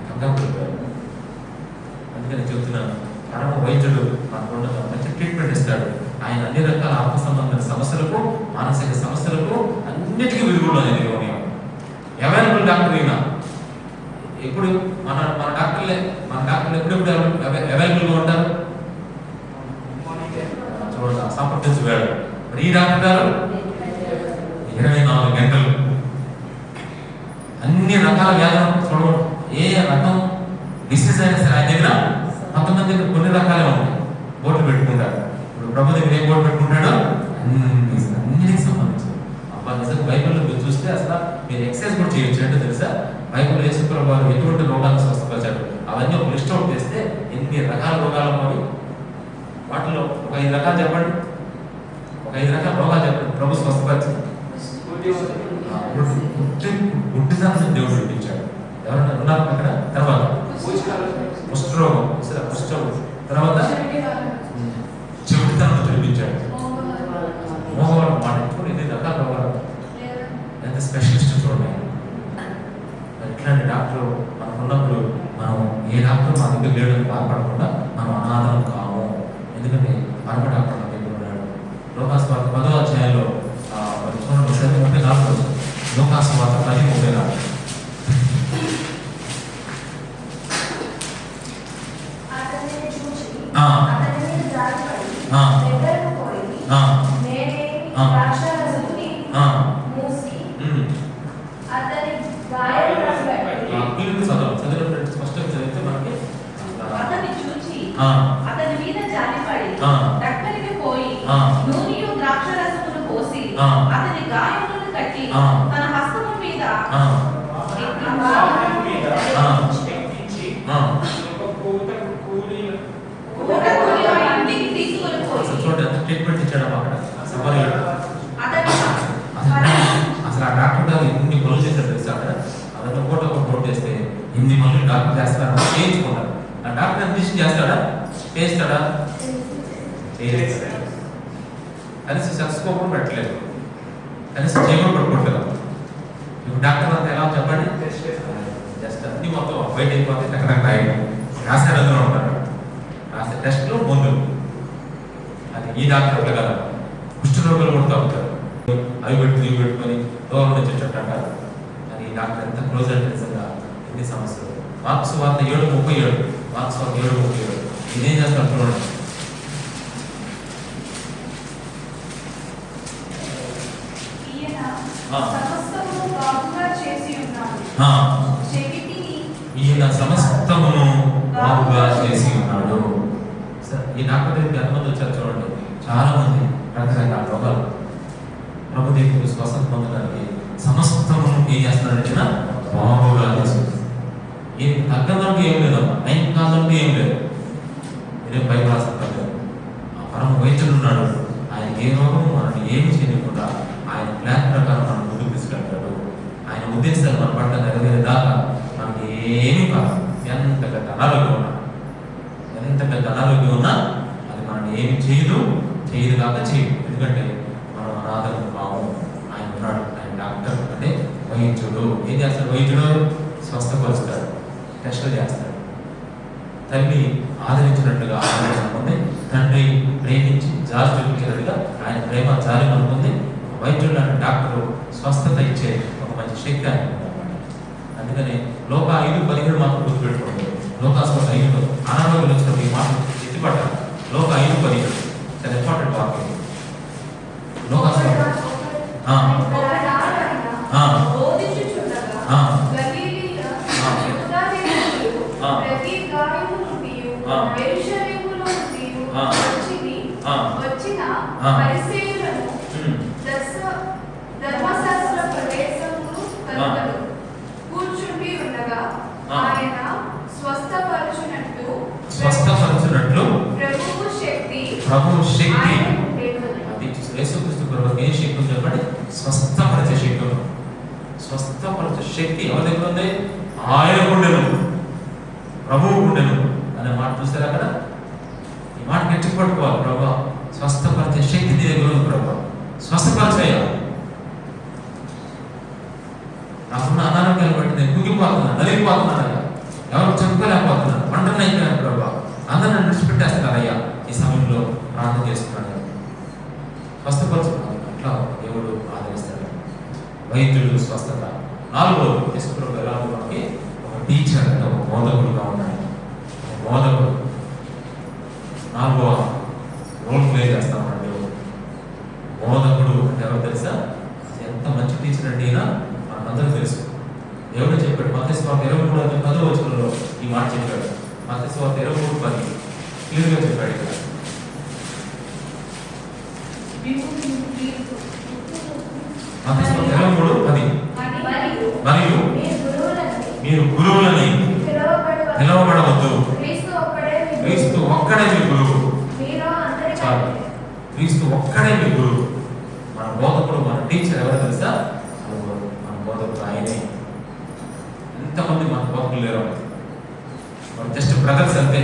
[SPEAKER 1] కంగారు పడిపోయారు. అందుకని చెప్తున్నాను, పరమ వైద్యుడు మనకు మంచి ట్రీట్మెంట్ ఇస్తాడు. ఆయన అన్ని రకాల ఆత్మ సంబంధమైన సమస్యలకు, మానసిక సమస్యలకు అన్నిటికీ విరుగుడు అనేది అవైలబుల్ డాక్టర్. అయినా ఎప్పుడు మన డాక్టర్లు ఎప్పుడెప్పుడు అవైలబుల్గా ఉంటారు. ఎన్ని డాక్టర్ గారు 24 గంటలు అన్ని రకాల వ్యాధులు చూడడం. ఏ రకం డిసీజ్ అయినా సరే ఆయన దగ్గర కొంతమంది దగ్గర కొన్ని రకాలే ఉంటాయి. బోర్డు పెట్టుకుంటారు. ఇప్పుడు ప్రభు దగ్గర ఏ బోర్డు పెట్టుకుంటాడో అన్నిటికి సంబంధించి అబ్బా నిజంగా బైబిల్లో మీరు చూస్తే అసలు మీరు ఎక్సర్సైజ్ కూడా చేయొచ్చు. అంటే తెలుసా, బైబిల్ యేసు ప్రభు వారు ఎటువంటి రోగాలను స్వస్థపరిచారు అవన్నీ ఒక లిస్ట్ అవుట్ చేస్తే ఎన్ని రకాల రోగాలు ఉన్నాయి. వాటిలో ఒక 5 రకాలు చెప్పండి. ఒక 5 రకాల రోగాలు చెప్పండి ప్రభు స్వస్థపరిచి. గుడ్డితనం దేవుడు విడిపించాడు. ఎవరన్నా ఉన్నారు అక్కడ? తర్వాత కుష్ఠరోగం, తర్వాత చెవిటితనం విడిపించాడు. మోగవాడు మాట్లాడుకుని 8 రకాల రోగాలు. ఎంత స్పెషలిస్ట్ చూడండి. ఇట్లాంటి డాక్టర్ మనకు ఉన్నప్పుడు మనం ఏ డాక్టర్ మా దగ్గర లేడని బాధపడకుండా మనం అనాథం కాము. ఎందుకంటే పరమ డాక్టర్ మన దగ్గర ఉన్నాడు. లోకాసువార్త 10వ అధ్యాయంలో చూడండి, 34 లోకాసువార్త 10:34.
[SPEAKER 2] అతని మీద జాలిపడి దగ్గరికి పోయి నూనెయు ద్రాక్షరసమును పోసి అతని గాయములను కట్టి తన హస్తము మీద ఇంటికి తీసుకొని పోయి
[SPEAKER 1] ట్రీట్మెంట్ ఇచ్చాడు అక్కడ. అసలు ఆ డాక్టర్ గారు ఎన్ని పనులు చేశారు తెలుసా? అక్కడ అదంతా ఫోటో చేస్తే ఎన్ని పనులు డాక్టర్ చేస్తారని చేయించుకుంటారు. ఆ డాక్టర్ అడ్మిషన్ చేస్తాడా? చేస్తాడా? కనీసం సక్సెస్కోపం పెట్టలేదు, కనీసం చేయమని పడుకుంటారు. ఇప్పుడు డాక్టర్ అంతా ఎలా చెప్పండి, జస్ట్ అన్ని మొత్తం బయట అయిపోతే ఎక్కడ రాసే రంగులో ఉంటారు. రాసే టెస్ట్లో మందులు. అది ఈ డాక్టర్ అట్లా కదా. కుష్ఠరోగులు కూడా తాగుతారు. అవి పెట్టుకొని దూరం నుంచి చుట్టారు. కానీ ఈ డాక్టర్ ఎంత క్లోజ్ అంటే నిజంగా ఎన్ని సమస్యలు. మార్క్స్ వార్త 7:37. మార్క్స్ వార్త 7:37. ఇదేం చేస్తారు చూడండి. ఈయన సమస్తమును బాగుగా చేసి ఉన్నాడు. ఈ డాక్టర్ దగ్గరికి ఎంతమంది వచ్చారు చూడండి. చాలా మంది రకరకాల రోగాలు ప్రభు దగ్గరికి స్వస్థత పొందడానికి సమస్తమును ఏం చేస్తున్నాడంటే బాగుగా చేస్తుంది. ఏం తగ్గదంటూ ఏం లేదమ్మా, టైం కాదంటూ ఏం లేదు. మీరేం భయపడాల్సిన ఆ పరమ వైద్యుడు ఉన్నాడు. ఆయన ఏ రోగం మనల్ని ఏమి చేయకుండా ఆయన ప్లాన్ ప్రకారం మనం ముందుకు తీసుకెళ్తాడు. ఆయన ఉద్దేశాలు మన పట్ల నెరవేరే దాకా మనకి ఏమీ కాదు. ఎంత పెద్ద అనారోగ్యం ఉన్నా అది మనల్ని ఏమి చేయదు కాక చేయదు. ఎందుకంటే మనం అనాథం కావు. ఆయన ఉన్నాడు. ఆయన డాక్టర్ అంటే వైద్యుడు. ఏం చేస్తాడు వైద్యుడు? స్వస్థపరుస్తాడు, టెస్టులు చేస్తాడు. తల్లి ఆదరించినట్టుగా ఆదరణ ఉంది. తండ్రి ప్రేమించి జాలి చూపించినట్టుగా ఆయన ప్రేమ జాలి అనుకుంది. వైద్యుడు లాంటి డాక్టరు స్వస్థత ఇచ్చే ఒక మంచి శక్తి ఆయన. అందుకని లోక 5:17 మాత్రం గుర్తుపెట్టుకోండి. లోకాసువార్త 5 అనారోగ్యం వచ్చినప్పుడు ఈ మాటలు ఎత్తిపడ్డారు. లోక 5:17 చాలా ఇంపార్టెంట్ వాక్యం. లోకాసువార్త స్వస్థపరచునట్లు ప్రభువు శక్తి. అది యేసుక్రీస్తు ప్రభువుకి ఏ శక్తి ఉంది చెప్పండి? స్వస్థపరిచే శక్తి ఉంది. స్వస్థపరిచే శక్తి ఎవరి దగ్గర ఉంది? ఆయన గుండెను, ప్రభువు గుండెను అనే మాట చూసారు అక్కడ. ఈ మాట గట్టి పట్టుకోవాలి. ప్రభు స్వస్థపరిచే శక్తి నీ దగ్గర ఉంది. ప్రభు స్వస్థపరిచేయాలి. నాకున్న అనారోగ్యాలు బట్టి నేను కుంగిపోతున్నాను, నలిగిపోతున్నాను. ఎవరు చెప్పుకోలేకపోతున్నాను, వంటలు అయిపోయాను. ప్రభు అందరూ నన్ను విడిచిపెట్టేస్తున్నారయ్యా. ఈ సమయంలో ప్రార్థన చేస్తున్నాను. స్వస్థపరుచున్నాను. అట్లా దేవుడు ఆదరిస్తాడు. వైద్యుడు స్వస్థత. 4వది యేసుప్రభు ఎలా మనకి ఒక టీచర్ అంటే ఒక బోధకుడుగా ఉన్నాడు. బోధకుడు 4వ రోల్ ప్లే చేస్తామండి. బోధకుడు చేశాడంటే ఈయన మనకందరూ తెలుసు. దేవుడు చెప్పాడు మత్తయి సువార్త 23:10 ఈ మాట చెప్పాడు. మత్తయి సువార్త 23:10 క్లియర్గా చెప్పాడు ఇక్కడ. మత్తయి సువార్త 23:10 మరియు మీరు గురువులని పిలవబడవద్దు, క్రీస్తు ఒక్కడే మీ గురువు. చాలు, క్రీస్తు ఒక్కడే మీ గురువు. మన బోధకుడు, మన టీచర్ ఎవరు తెలుసా? మన బోధకుడు ఆయనే. ఎంతమంది మన బోధకులు లేరు, మన జస్ట్ బ్రదర్స్ అంతే.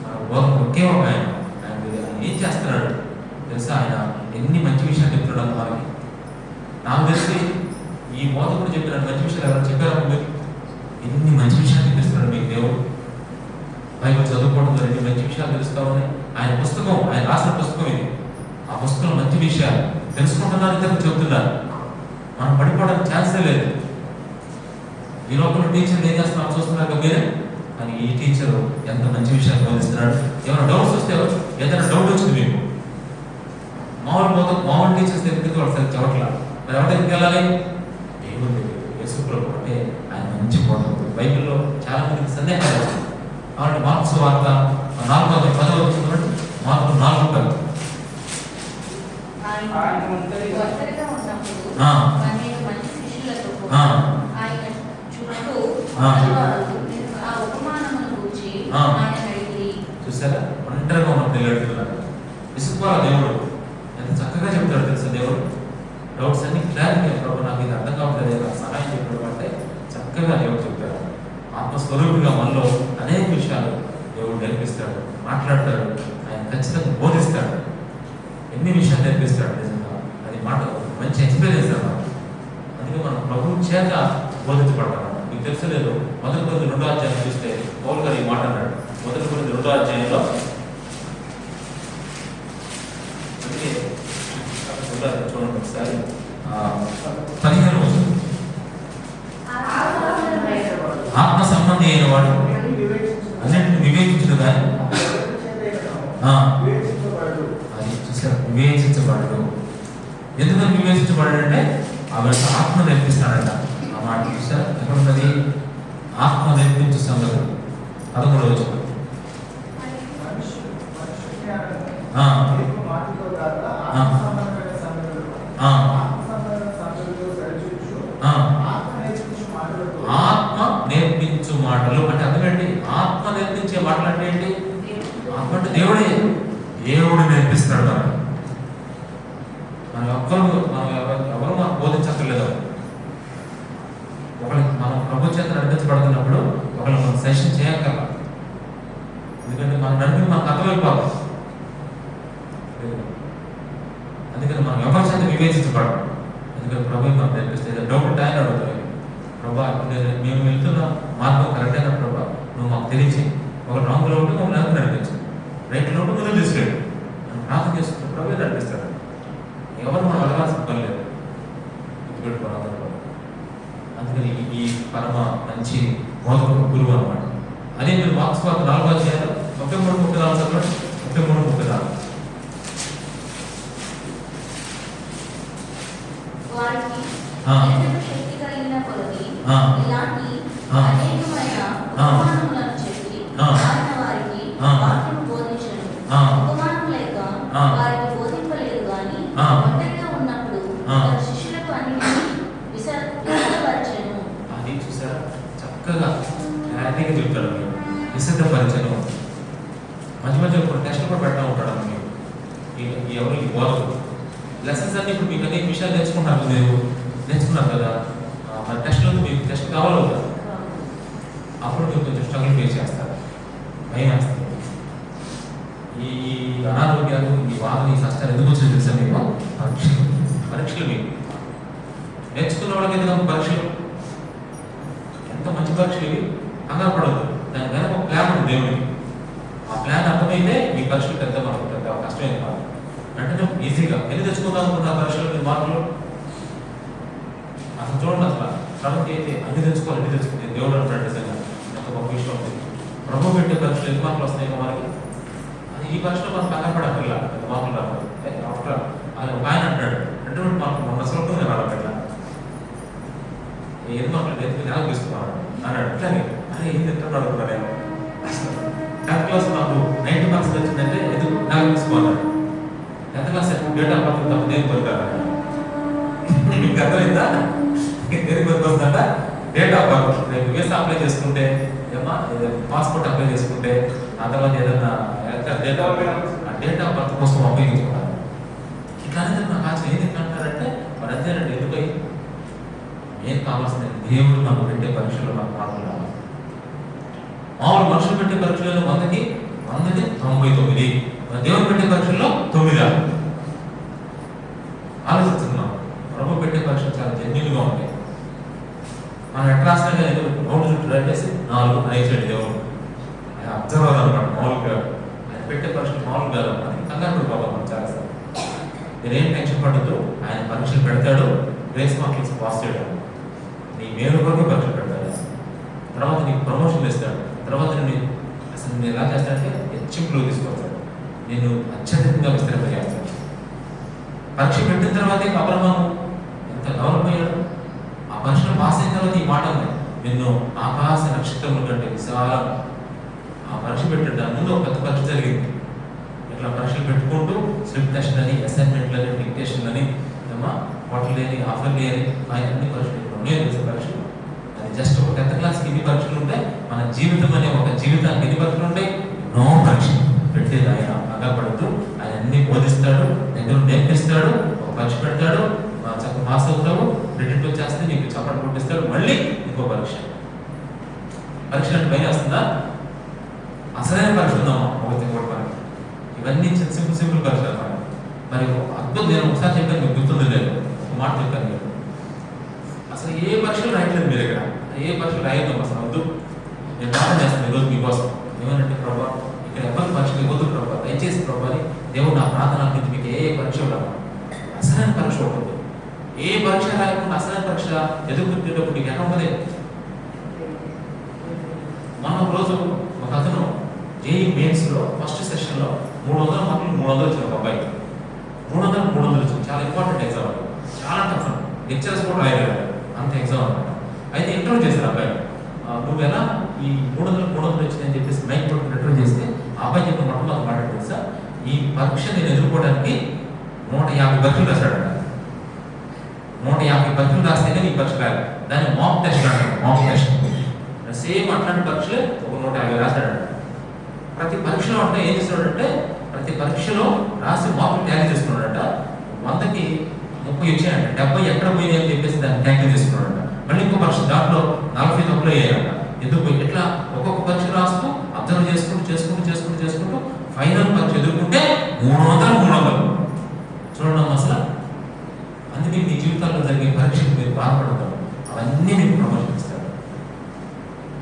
[SPEAKER 1] మన బోధకుడు ఒకే ఒక ఆయన. ఆయన ఏం చేస్తున్నాడు తెలుసా? ఆయన ఎన్ని మంచి విషయాలు చెప్తున్నాడు మనకి. నాకు తెలిసి ఈ బోధకుడు చెప్పిన మంచి విషయాలు ఎవరు చెప్పారు? మీరు ఎన్ని మంచి విషయాలు చెప్పిస్తున్నాడు మీకు దేవుడు. బైబిల్ చదువుకోవడం ద్వారా ఎన్ని మంచి విషయాలు తెలుస్తా ఉన్నాయి. ఆయన పుస్తకం, ఆయన రాసిన పుస్తకం ఇది. ఆ పుస్తకంలో మంచి విషయాలు తెలుసుకుంటున్నారు, ఇతరులు చెబుతున్నారు. మనం పడిపోవడానికి ఛాన్సే లేదు. ఈ లోపల టీచర్లు ఏం చేస్తున్నారు చూస్తున్నారు మీరే. కానీ ఈ టీచరు ఎంత మంచి విషయాలు బోధిస్తున్నాడు. ఏమైనా డౌట్స్ వస్తే, ఏదైనా డౌట్ వచ్చింది మీకు, మామూలు టీచర్స్ దగ్గరికి వాళ్ళు సరిగ్గా చదవట్లా, మరి ఎవరి దగ్గరికి వెళ్ళాలి? దేవుడి దగ్గరికి. యేసు ప్రభు అంటే ఆయన మంచి బోధకుడు. బైబిల్లో చాలా మందికి సందేహాలు వస్తుంది. కాబట్టి మార్కు సువార్త 4:10 మార్కు 4:10 చూసారా? ఒంటరిగా ఉన్నప్పుడు వెళ్ళాడుతున్నారు. విసుక్కోరా దేవుడు ఎంత చక్కగా చెప్తాడు తెలుసా దేవుడు. డౌట్స్ అన్ని క్లారిటీ, ప్రభు నాకు ఇది అర్థం కావట్లేదు, నాకు సహాయం చెప్పడం అంటే చక్కగా దేవుడు చెప్తాడు. ఆత్మస్వరూపిగా మనలో అనేక విషయాలు దేవుడు నేర్పిస్తాడు, మాట్లాడతాడు. ఆయన ఖచ్చితంగా బోధిస్తాడు, ఎన్ని విషయాలు నేర్పిస్తాడు. నిజంగా అది మాట మంచి ఎక్స్పీరియన్స్ అన్నమాట. అందుకే మనం ప్రభు చేత బోధించబడతాం. మీకు తెలుసలేదు, 1 Corinthians 2 చూస్తే పౌలు గారు ఈ మాట అన్నాడు. 1 Corinthians 2 అందుకే చూడండి ఒకసారి 15 ఆత్మ సంబంధి అయిన వాడు అన్నింటిని వివేచించడు కానీ అది చూసారు, వివేచించబడడు. ఎందుకని వివేచించబడడు అంటే ఆవిడ ఆత్మ నేర్పిస్తాడంట. ఆ మాట చూసారు ఎక్కడున్నది? ఆత్మ నేర్పించు సంగతి 13 ఆత్మ నేర్పించు మాటలు అంటే అర్థమేంటి? ఆత్మ నేర్పించే మాటలు అంటే ఏంటి? ఆత్మ అంటే దేవుడే. దేవుడు నేర్పిస్తాడు మనకు. ఎవరు మనకు బోధించక్కర్లేదు. ఒకరికి మనం ప్రభు చేత నడిపించబడుతున్నప్పుడు ఒకళ్ళు మనం సెషన్ చేయక్కర్ల. ఎందుకంటే మనం నడిపి మనకు అర్థమైపోతాం. అందుకని మనం ఎవరి చేత వివేచించబడడం. ఎందుకంటే ప్రభు మనం నేర్పిస్తే డౌట్ ఆయన అడుగుతారు. ప్రభా మేము వెళ్తున్న మార్గం కరెక్ట్ అయిన ప్రభా నువ్వు మాకు తెలియచి, ఒక రాంగ్లో ఉంటే మమ్మల్ని ఎంత నడిపించు, రైట్లో ఉంటే ముందు తీసుకెళ్ళి మనం ప్రార్థన చేసుకుంటే ప్రభు నడిపిస్తాడు. ఎవరు మనం అడగాల్సిన పని లేదు. అందుకని ఈ పరమ మంచి బోధకుడు గురువు అన్నమాట. అదే మీరు మార్కు సువార్త 4:33 చదవండి. 33:34
[SPEAKER 2] శక్తి కలిగిన కొలది ఇలాంటి అనేకమైన ఉపమానములను చెప్పి ఆయన వారికి వాక్యము బోధించను. ఉపమానం లేక వారికి బోధింపలేదు గాని ఒంటరిగా ఉన్నప్పుడు తన శిష్యులకు అన్నిటినీ విశదపరచెను.
[SPEAKER 1] అది చూసారా, చక్కగా క్లారిటీగా చెప్తాడు. విశదపరచెను. మధ్య మధ్య ఒక టెస్ట్ కూడా పెడతా ఉంటాడు అన్నమాట. ఎవరు ఈ బోధకుడు లెసన్స్ అన్ని ఇప్పుడు మీకు అనేక విషయాలు నేర్చుకుంటారు. మీరు నేర్చుకున్నారు కదా, మన టెస్ట్లో మీకు టెస్ట్ కావాలి కదా, అప్పుడు మీరు కొంచెం స్ట్రగుల్ ఫేస్ చేస్తారు, భయం వేస్తారు. ఈ అనారోగ్యాలు, ఈ బాధలు, ఈ కష్టాలు ఎందుకు వచ్చింది తెలుసా మీకు? పరీక్షలు మీకు నేర్చుకున్న వాళ్ళకి ఎందుకు పరీక్షలు? ఎంత మంచి పరీక్షలు ఇవి, కంగారు పడదు. దాని వెనక ఒక ప్లాన్ ఉంది దేవుడికి. ఆ ప్లాన్ అర్థమైతే మీ పరీక్షలు పెద్ద కష్టమే కాదు. అంటే ఈజీగా ఎన్ని తెచ్చుకుందాం అనుకున్న పరీక్షలు మీ మార్కులు అసలు చూడండి. అసలు కాబట్టి అయితే అన్ని తెచ్చుకోవాలి, అన్ని తెచ్చుకుంటే దేవుడు అంటాడు. నిజంగా ఎంత గొప్ప విషయం ఉంది. ప్రభు పెట్టే పరీక్షలు ఎన్ని మార్కులు వస్తున్నాయి మనకి? అది ఈ పరీక్షలో మనం కంగారు పడక్కర్లా, ఎంత మార్కులు రావాలి. ఆయన ఒక ఆయన అంటాడు, అటువంటి మాకు మొన్న స్వల్పం వాళ్ళ ఏది మాకు ఎలా తీసుకోవాలి అని అట్లాగే అరే ఏది ఎట్లా అడుగుతున్నా నేను అసలు 10th క్లాస్ మాకు 90% వచ్చిందంటే ఎందుకు నాకు తీసుకోవాలి 10th class date of birth తప్ప దేని పలుకాలి మీకు అర్థమైందా దేని పనికి వస్తుందంట డేట్ ఆఫ్ బర్త్ రేపు వీసా అప్లై చేసుకుంటే ఏమా పాస్పోర్ట్ అప్లై చేసుకుంటే ఆ తర్వాత ఏదైనా డేట్ ఆఫ్ బర్త్ కోసం ఉపయోగించుకోవాలి ఇట్లా అనేది నాకు ఆచరణ ఏది ఎట్లా అంటారంటే మరి అంతేనండి ఎందుకై ఏం కావాల్సింది దేవుడు మనకు పెట్టే పరీక్షలు మనకు మార్పులు రావాలి మామూలు మనుషులు పెట్టే పరీక్షలలో 100కి 99 దేవుడు పెట్టే పరీక్షల్లో 9 ఆలోచిస్తున్నాం ప్రభు పెట్టే పరీక్షలు చాలా జెన్యున్గా ఉంటాయి మనం ఎట్లా రాసినా రౌండ్ చుట్టూ రట్టేసి 4 5 దేవుడు ఆయన అబ్జర్వర్ అనమాట మామూలుగా ఆయన పెట్టే పరీక్షలు మామూలుగా మనకి కంగారు పడిపోతాం చాలాసార్లు మీరేం టెన్షన్ పడద్దు ఆయన పరీక్షలు పెడతాడు గ్రేస్ మార్క్స్ పాస్ చేయడం నీ మేలు కొరకు పరీక్ష పెడతాడు తర్వాత నీకు ప్రమోషన్ ఇస్తాడు తర్వాత నేను అసలు నేను ఎలా చేస్తానంటే హెచ్చింపులో తీసుకొస్తాడు నేను అత్యధికంగా విస్తరింపజేస్తాను పరీక్ష పెట్టిన తర్వాతే అబ్రహాము ఎంత డెవలప్ అయ్యాడు ఆ పరీక్షలో పాస్ అయిన తర్వాత ఈ మాట ఉంది నిన్ను ఆకాశ నక్షత్రముల కంటే విశాలం ఆ పరీక్ష పెట్టిన దాని ముందు ఒక పెద్ద పరీక్ష జరిగింది ఇట్లా పరీక్షలు పెట్టుకుంటూ స్లిప్ టెస్ట్ అని అసైన్మెంట్లని డిక్టేషన్లని ఏమా హోటల్ అని ఆఫర్ అని అన్ని పరీక్షలు పరీక్షలు అది జస్ట్ ఒక 10th క్లాస్కి ఎన్ని పరీక్షలు ఉంటాయి మన జీవితం అనే ఒక జీవితానికి ఎన్ని పరీక్షలు ఉంటాయి ఎన్నో పరీక్షలు పెట్టేది ఆయన ఆధారపడుతూ ఆయన అన్ని బోధిస్తాడు దగ్గర నేర్పిస్తాడు ఒక పరీక్ష పెడతాడు చక్కగా పాస్ అవుతావు రిటర్న్ వచ్చేస్తే నీకు చప్పట్లు కొట్టిస్తాడు మళ్ళీ ఇంకో పరీక్ష అంటే భయం వస్తుందా అసలైన పరీక్ష ఉందమ్మా ఒకటి మనకి ఇవన్నీ సింపుల్ పరీక్షలు అన్నమాట మరి అద్భుతం నేను ఒకసారి చెప్పాను మీకు గుర్తుంది లేదు ఒక మాట చెప్పాను మీరు అసలు ఏ పరీక్షలు రాయట్లేదు మీ దగ్గర ఏ పరీక్షలు రాయదు అసలు వద్దు నేను ప్రార్థన చేస్తాను ఈరోజు మీకోసం ఏమనంటే ప్రభావ ఇక్కడ ఎవరి పరీక్షలు ఇవ్వద్దు ప్రభావ దయచేసి ప్రభావి దేవుడు నా ప్రార్థన నుంచి మీకు ఏ పరీక్ష రావు అసలైన పరీక్ష ఉంటుంది ఏ పరీక్ష రాయకుండా అసలైన పరీక్ష ఎదుర్కొనేటప్పుడు నీకు ఎలా ఉంటుంది మన రోజు ఒక అతను జేఈ మెయిన్స్లో ఫస్ట్ సెషన్లో 300 మార్కులు 300 వచ్చిన ఒక అబ్బాయి 300 వచ్చింది చాలా ఇంపార్టెంట్ ఎగ్జామ్ అది చాలా టఫ్ లెక్చరర్స్ కూడా రాయగలరు అంత ఎగ్జామ్ అనమాట అయితే ఇంటర్వ్యూ చేశారు అబ్బాయి నువ్వు ఎలా ఈ 300 వచ్చిందని చెప్పేసి మైక్ పట్టుకుని ఇంటర్వ్యూ చేస్తే ఆ అబ్బాయి చెప్పిన మొట్టమొదటి మాట తెలుసా ఈ పరీక్ష నేను ఎదుర్కోవడానికి 150 పరీక్షలు రాశాడంట 150 పరీక్షలు రాస్తేనే ఈ పరీక్ష కాదు దాన్ని మాక్ టెస్ట్ అంటారు మాక్ టెస్ట్ సేమ్ అట్లాంటి పరీక్షలు ఒక 150 రాశాడంట ప్రతి పరీక్షలో అంటే ఏం చేస్తున్నాడంటే ప్రతి పరీక్షలో రాసి మార్కులు ట్యాలీ చేసుకున్నాడంట 100కి 30 వచ్చాయంట 70 ఎక్కడ పోయినాయి అని చెప్పేసి దాన్ని ట్యాకిల్ చేసుకున్నాడంట మళ్ళీ ఇంకో పరీక్ష దాంట్లో 40 తప్పులు అయ్యాయంట ఎందుకు ఎట్లా ఒక్కొక్క పరీక్ష రాస్తూ అబ్జర్వ్ చేసుకుంటూ ఫైనల్ పరీక్ష ఎదుర్కొంటే 300 చూడండి అసలు అందుకే మీ జీవితాల్లో జరిగే పరీక్షలు మీరు బాధపడతారు అవన్నీ మీకు ప్రమోషన్ ఇస్తారు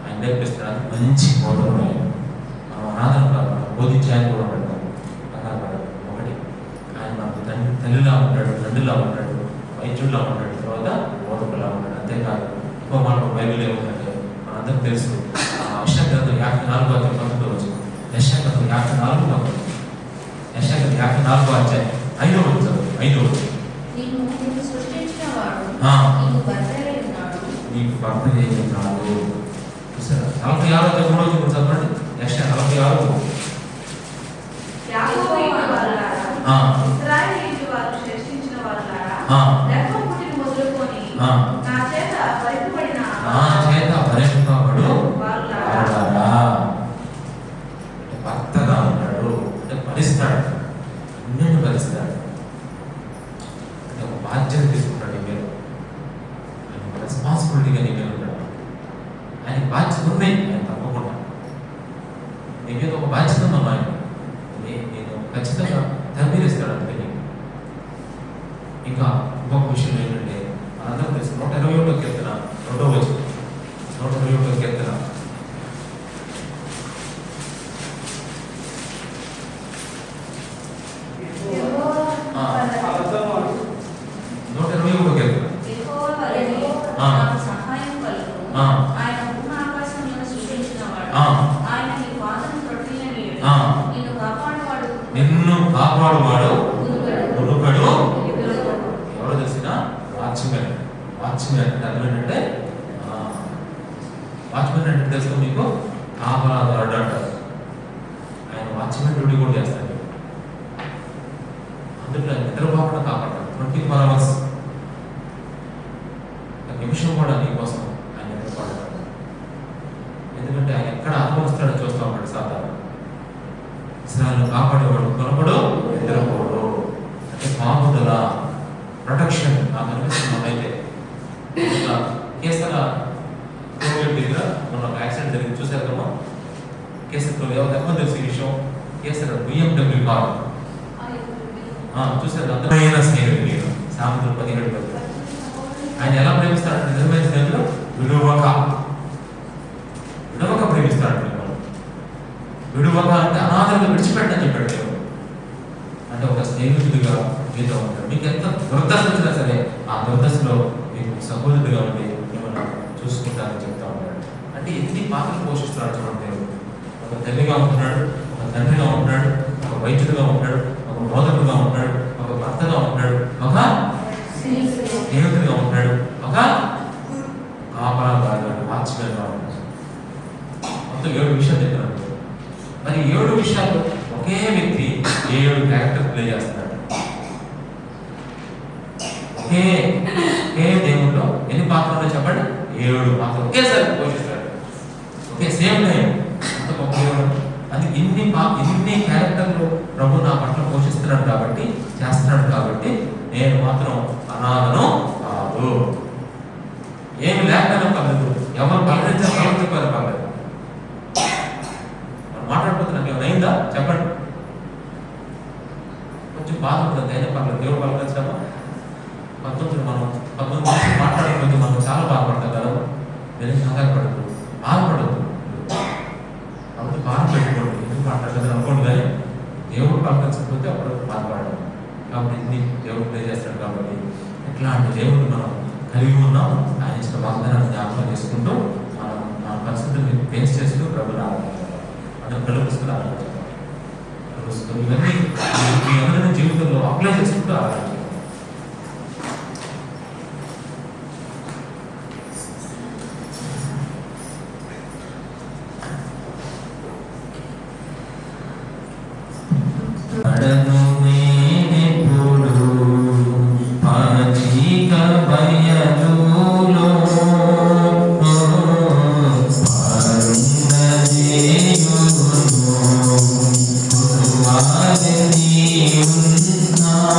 [SPEAKER 1] ఆయన నేర్పిస్తారు మంచి బోధనలు మనం అనాథం కాదు బోధించాయని కూడా పెడతారు ఒకటి ఆయన మనకు తల్లిలా ఉంటాడు తండ్రిలా ఉంటాడు వైద్యుడిలా ఉంటాడు తర్వాత బోధకులా ఉంటాడు అంతేకాదు ఇంకో మనకు బైబిల్ ఏముందంటే మనందరం తెలుసు యెషయా 54:19 యెషయా 54:19 యెషయా 54 5వ నీకు భర్త చేస్తున్నాడు 46 చదవండి యెషయా 46 భర్తగా ఉంటాడు అంటే భరిస్తాడు నిన్ను భరిస్తాడు అంటే ఒక బాధ్యత తీసుకుంటాడు నీ మీద రెస్పాన్సిబిలిటీగా నీ మీద ఉంటాడు ఆయన బాధ్యత ఉన్నాయి ఆయన తప్పకుండా నీ మీద ఒక బాధ్యత ఉందమ్మా ఆయన నేను ఖచ్చితంగా తరబీరిస్తాడు అంటే ఇంకా ఇంకొక విషయం ఏంటంటే మనందరం తెలుసు 121 కీర్తన 2వ వచనం 121 కీర్తన నిన్ను కాపాడువాడు మునుగడు ఎవరో వాచ్మెన్ అంటే అర్థం ఏంటంటే వాచ్మెన్ అంటే తెలుసు మీకు, కాపలాదారుడు అంటారు. ఆయన వాచ్మెన్ డ్యూటీ కూడా చేస్తాడు. అందులో నిద్రపోకుండా కాపాడతాడు 24 hours. ఒక నిమిషం కూడా నీకోసం ఆయన నిద్రపోతాడు. ఎందుకంటే ఆయన ఎక్కడ ఆత్మవస్తాడో చూస్తూ ఉంటాడు. సాధారణ ఇస్రాయేలును కాపాడేవాడు కొనపడు, నిద్రపోడు. అంటే పాముదల ప్రొటెక్షన్ నాకు అనిపిస్తుంది. అయితే కేసర టోల్గేట్ దగ్గర మొన్న ఒక యాక్సిడెంట్ జరిగింది, చూసారు కదా. కేసర ఎవరు తెలిసి విషయం, కేసర BMW కారు చూసారు. అందమైన స్నేహితుడు సామెతలు 17 ఆయన ఎలా ప్రేమిస్తాడు? నిజమైన స్నేహితులు విడువక ప్రేమిస్తాడు. విడువక అంటే అనాథలుగా విడిచిపెట్టని చెప్పాడు దేవుడు. అంటే ఒక స్నేహితుడిగా మీతో ఉంటాడు. మీకు ఎంత దుర్దశ వచ్చినా సరే ఆ దుర్దశలో మీకు సహోదరుడిగా ఉండి మిమ్మల్ని చూసుకుంటారని చెప్తా ఉంటాడు. అంటే ఎన్ని పాత్రలు పోషిస్తున్నాడు చూడండి దేవుడు. ఒక తల్లిగా ఉంటున్నాడు, ఒక తండ్రిగా ఉంటున్నాడు, ఒక వైద్యుడిగా ఉంటున్నాడు, ఒక బోధకుడుగా ఉంటున్నాడు, ఒక భర్తగా ఉంటున్నాడు, ఒక స్నేహితుడిగా ఉంటున్నాడు, ఒక కాపలాదారుడు, వాచ్మెన్గా ఉంటున్నాడు. మొత్తం 7 విషయాలు చెప్పినాడు. మరి 7 విషయాలు ఒకే వ్యక్తి 7 క్యారెక్టర్ ప్లే చేస్తున్నాడు. ఒకే దేవుల్లో ఎన్ని పాత్రలు చెప్పండి? 7 పాత్రలు ఒకేసారి పోషిస్తాడు. ఒకే సేమ్ టైం అంత గొప్ప దేవుడు. అది ఇన్ని క్యారెక్టర్లు ప్రభు నా పట్ల పోషిస్తున్నాడు కాబట్టి, చేస్తున్నాడు కాబట్టి నేను మాత్రం అనాథను కాదు. ఏమి లేకపోయినా పర్లేదు, ఎవరు పలకరించారు పలకరించారు పర్లేదు. మాట్లాడుకుంటున్నాను ఏమైనా అయిందా చెప్పండి. కొంచెం బాధపడుతుంది అయినా పర్లేదు, దేవుడు పలకరించామా. 19 మాట్లాడకపోతే మనం చాలా బాధపడతాం కదా. నేను కంగారు పడదు, బాధపడద్దు. అప్పుడు బాధ పెట్టుకోండి, ఎందుకు మాట్లాడలేదు అనుకోండి. కానీ దేవుడు పలకరించకపోతే అప్పుడు బాధపడడం. కాబట్టి ఇది దేవుడు ప్లే చేస్తాడు. కాబట్టి ఎట్లాంటి దేవుడు మనం కలిగి ఉన్నాం. ఆయన ఇచ్చిన వాగ్దానాన్ని జ్ఞాపకం చేసుకుంటూ మనం మన పరిస్థితుల్ని ఫేస్ చేస్తూ ప్రభుని ఆరాధించాలి. అంటే కలుపుసుకుని ఆరాధించాలి. ఇవన్నీ మీ అందరినీ జీవితంలో అప్లై చేసుకుంటూ ఆరాధించాలి.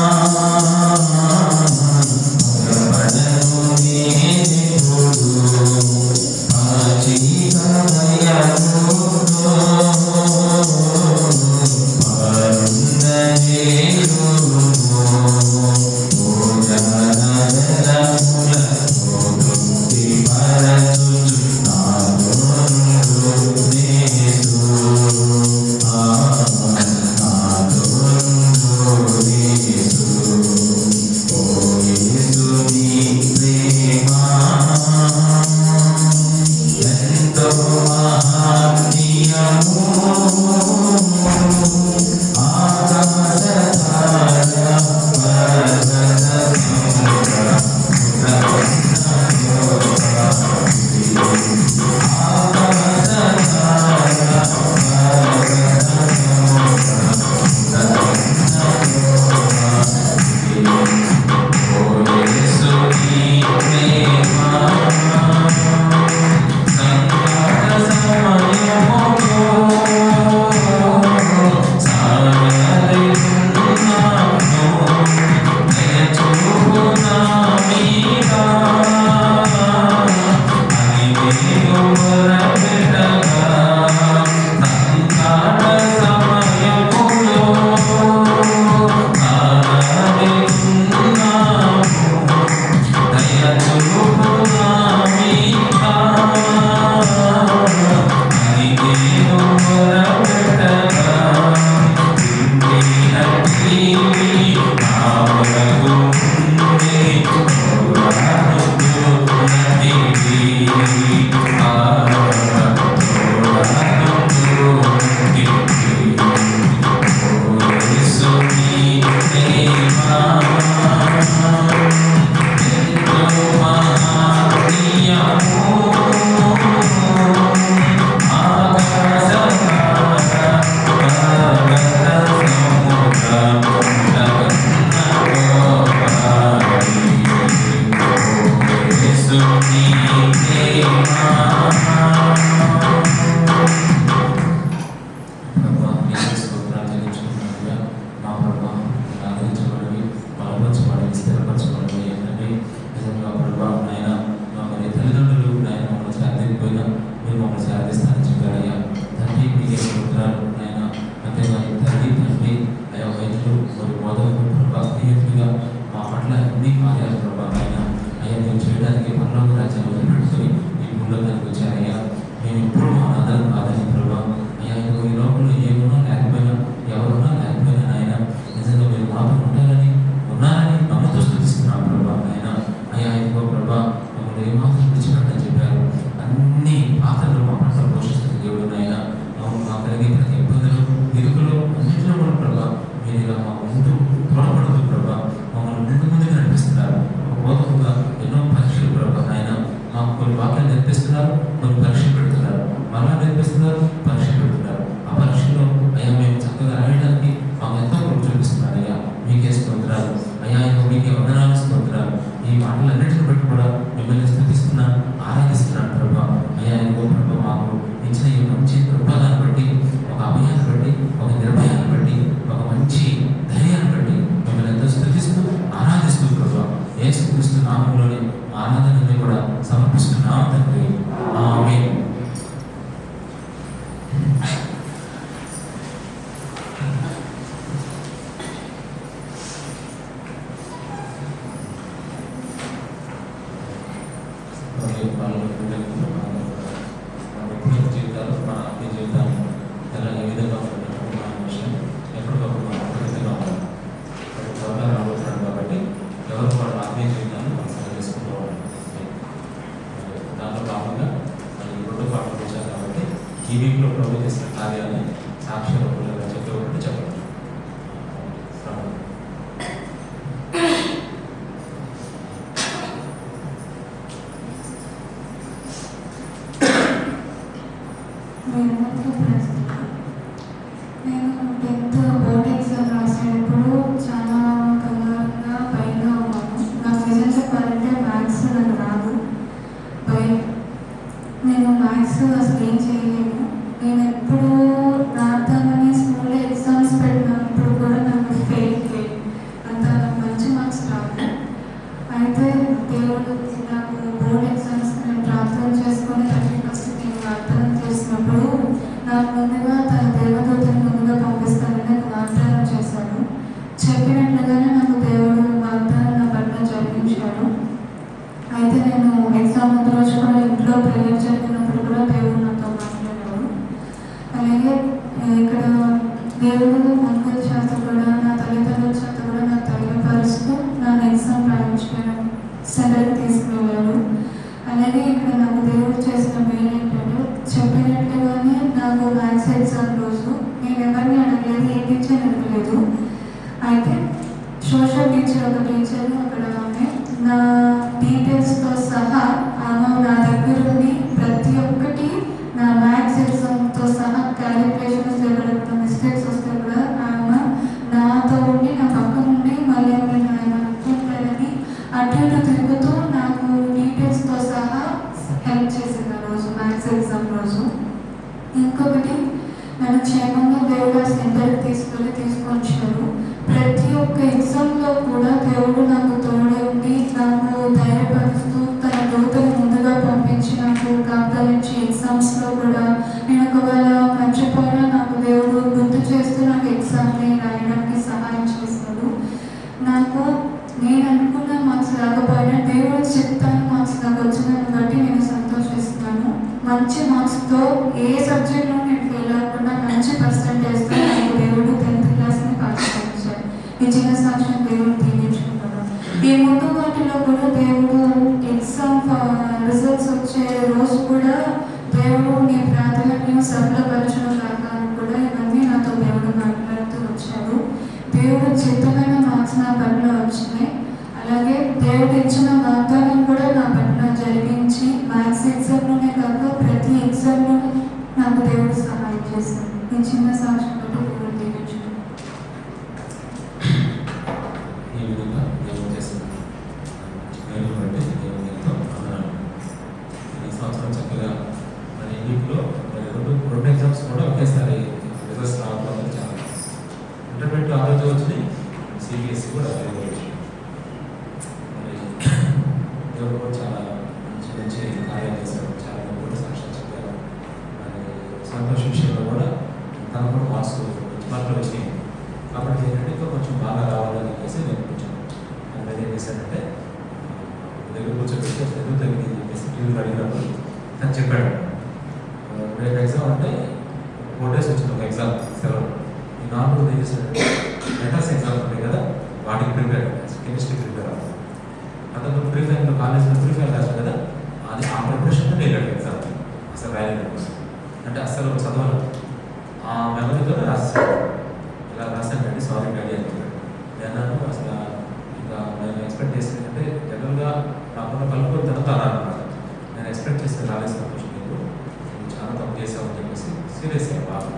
[SPEAKER 3] Hallelujah. దేవుడు అంకుల్ చేత కూడా నా తల్లిదండ్రుల చేత కూడా నా ధైర్యపరుస్తూ నన్ను ఎగ్జామ్ రాయించడం సెంటర్కి తీసుకువెళ్ళారు. అలాగే ఇక్కడ నాకు దేవుడు చేసిన మెయిన్ ఏంటంటే చెప్పినట్టుగానే నాకు మ్యాథ్స్ ఎగ్జామ్ రోజు నేను ఎవరిని అడగలేదు, ఏ టీచర్ అడగలేదు. అయితే సోషల్ టీచర్ ఒక టీచర్ అక్కడ ఆమె నా డీటెయిల్స్తో సహా ఆమె నా దగ్గర ఉండి ప్రతి ఒక్కటి నా మ్యాథ్స్ ఎగ్జామ్తో సహా క్యాలిక్యులేషన్స్ ఎవరైనా మిస్టేక్స్ వస్తే కూడా ఆమె నాతో ఉండి నా పక్కన ఉండి మళ్ళీ ఏమైనా ఆయన అనుకుంటారని అటు ఇటు తిరుగుతూ నాకు డీటెయిల్స్తో సహా హెల్ప్ చేసింది ఆ రోజు మ్యాథ్స్ ఎగ్జామ్ రోజు. ఇంకొకటి నన్ను క్షేమంగా దేవుడు ఆ సెంటర్కి తీసుకొచ్చారు. ప్రతి ఒక్క ఎగ్జామ్లో కూడా దేవుడు నాకు తోడే ఉండి నాకు ధైర్యపరుస్తూ తన దూతను ముందుగా పంపించి నాకు కాపాలించి ఎగ్జామ్స్లో కూడా నేను ఒకవేళ మర్చిపోయినా నాకు దేవుడు గుర్తు చేస్తూ నాకు ఎగ్జామ్ని రాయడానికి సహాయం చేస్తాడు. నాకు నేను అనుకున్న మార్క్స్ రాకపోయినా దేవుడు చెప్తాను మార్క్స్ నాకు వచ్చిందని బట్టి నేను సంతోషిస్తున్నాను. మంచి మార్క్స్తో ఏ సబ్జెక్ట్లో నేను ఫెయిల్ అవ్వకుండా మంచి పర్సెంటేజ్తో నాకు దేవుడు 10th క్లాస్ని పాస్ చేయించాడు. ఈ చిన్న సాక్ష్యం దేవుడు దీవించుకుంటాను. ఈ ముందు వాటిలో కూడా దేవుడు ఎగ్జామ్ రిజల్ట్స్ వచ్చే రోజు కూడా దేవుడు నీ ప్రార్థనలను సఫలపరచడం కాక కూడా ఇవన్నీ నాతో దేవుడు మాట్లాడుతూ వచ్చాడు. దేవుడు చిత్తమైన మార్క్స్ నా పట్ల వచ్చినాయి. అలాగే దేవుడు ఇచ్చిన వాగ్దానం కూడా నా పట్ల జరిగించి మ్యాథ్స్ ఎగ్జామ్లోనే కాక ప్రతి ఎగ్జామ్లో నాకు దేవుడు సహాయం చేశాడు. ఈ చిన్న సాక్ష్యం బట్టి దేవుడు దీవించుకుంటాను.
[SPEAKER 1] ఈ విధంగా దేవుడు చేసిన దేవుని బట్టి దేవుని ఎంతో ఆనందం. ఈ సంవత్సరం చక్కగా మరి వీటిలో రెండు ఎగ్జామ్స్ కూడా ఒకేసారి రిజల్ట్స్ రావడం చాలా ఇంటర్మీడియట్ ఆ రోజు వచ్చినాయి, సిబిఎస్ఈ కూడా అదే రోజు. మరి దేవుడు కూడా చాలా మంచి మంచి కార్యాలు చేశారు. చాలా మంది కూడా సాక్ష్యం చెప్పారు. మరి సంతోష విషయంలో కూడా తను కూడా మార్క్స్ మార్కులు వచ్చినాయి. కాబట్టి ఏంటంటే ఇంకా కొంచెం బాగా రావాలని చెప్పేసి నేను కొంచెం అనేది ఏం చేశానంటే దగ్గర కూర్చోబెట్టి చదువు తగ్గింది అని చెప్పేసి టీవీలో అడిగినప్పుడు తను చెప్పాడు. రేపు ఎగ్జామ్ అంటే 4 days వచ్చింది ఒక ఎగ్జామ్ సెలవు. ఈ 4 రోజులు ఏం చేశాడంటే లెటర్స్ ఎగ్జామ్స్ ఉంటాయి కదా, వాటికి ప్రిపేర్ కెమిస్ట్రీ ప్రిపేర్ అవ్వాలి. అంతకుముందు ప్రీఫైన్లో కాలేజీలో ప్రీఫైన్ రాశాను కదా, అది ఆ ప్రిపరేషన్తో వెళ్ళాడు ఎగ్జామ్. అసలు రాయలేదు అంటే అసలు చదవాలి ఆ మెమరీతో రాశాడు. ఇలా రాశాను డాడీ, సారీ డాడీ అని చెప్పాడు. నేను అసలు ఇంకా నేను ఎక్స్పెక్ట్ చేసింది అంటే జనరల్గా నాకున్న కలుపుకొని తిరుగుతాను అన్నమాట. నేను ఎక్స్పెక్ట్ చేసిన రాలేదు సంతోషం, నీకు చాలా తప్పు చేసావు అని చెప్పేసి సీరియస్ అయ్యాను బాగా.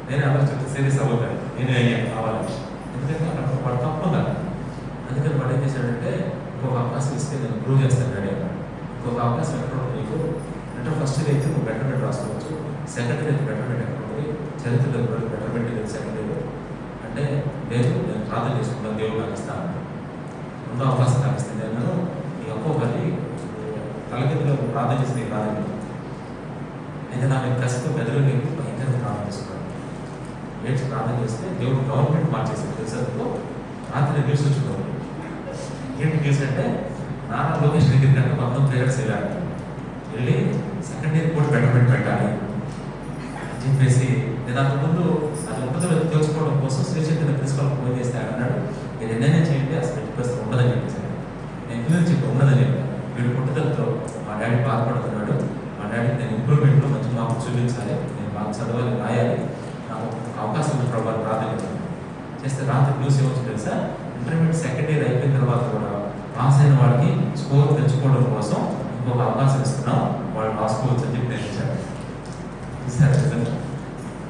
[SPEAKER 1] నేనే అందరూ చెప్తే సీరియస్ అవ్వగలను, నేనే అయ్యాను కావాలని. ఎందుకంటే అక్కడ వాడు తప్పు కదా. అందుకని వాడు ఏం చేశాడంటే ఇంకొక అవకాశం ఇస్తే నేను ప్రూవ్ చేస్తాను డాడీ అన్నాడు. ఇంకొక అవకాశం ఎక్కడ ఉంది నీకు అంటే ఫస్ట్ ఇయర్ అయితే నువ్వు బెటర్మెంట్ రాసుకోవచ్చు, సెకండ్ ఇయర్ అయితే బెటర్మెంట్ ఎక్కడ ఉంది, చరిత్రలో బెటర్మెంట్ లేదు సెకండ్ ఇయర్ అంటే లేదు నేను ప్రార్థన చేసుకుంటాను దేవుడు నాకు ఇస్తాను. రెండో అవకాశం నాకు ఇస్తాను. నేను నీ ఒక్కొక్కరి తలకిందులో ప్రార్థన చేసి నీకు ప్రార్థన అయితే నాకు కష్టం బెదరు నీకు భయంకరంగా ప్రార్థన చేసుకున్నాను. ఏడ్చి ప్రార్థన చేస్తే దేవుడు గవర్నమెంట్ మార్చేసాడు తెలుసా. రాత్రి న్యూస్ వచ్చింది. ఏంటి న్యూస్ అంటే నారా లోకేష్ దగ్గర కంటే మొత్తం ప్లేయర్స్ వెళ్ళి సెకండ్ ఇయర్ కూడా బెటర్మెంట్ పెట్టాలి అని చెప్పేసి నేను అంతకుముందు అది ఉంటుందో తెలుసుకోవడం కోసం శ్రీశక్తి ప్రిన్సిపల్ ఫోన్ చేస్తే అన్నాడు, మీరు ఎన్నైనా చేయండి అసలు ప్రస్తుతం ఉండదని చెప్పేసి. నేను ఎందుకు చెప్పి ఉండదని చెప్పాను. వీడు పుట్టుదలతో మా డాడీ బాధపడుతున్నాడు, మా డాడీకి నేను ఇంప్రూవ్మెంట్లో మంచి మార్పు చూపించాలి, నేను బాగా చదవాలి రాయాలి, నాకు అవకాశం ఉన్న ప్రభావం ప్రార్థన చేస్తే రాత్రి న్యూస్ ఏమొచ్చి తెలుసా, ఇంటర్మీడియట్ సెకండ్ ఇయర్ అయిపోయిన తర్వాత కూడా పాస్ అయిన వాళ్ళకి స్కోర్ తెచ్చుకోవడం కోసం ఇంకొక అవకాశం ఇస్తున్నాం, వాళ్ళు రాసుకోవచ్చు అని చెప్పి నేను ఇచ్చాను. చూసారు నిజంగా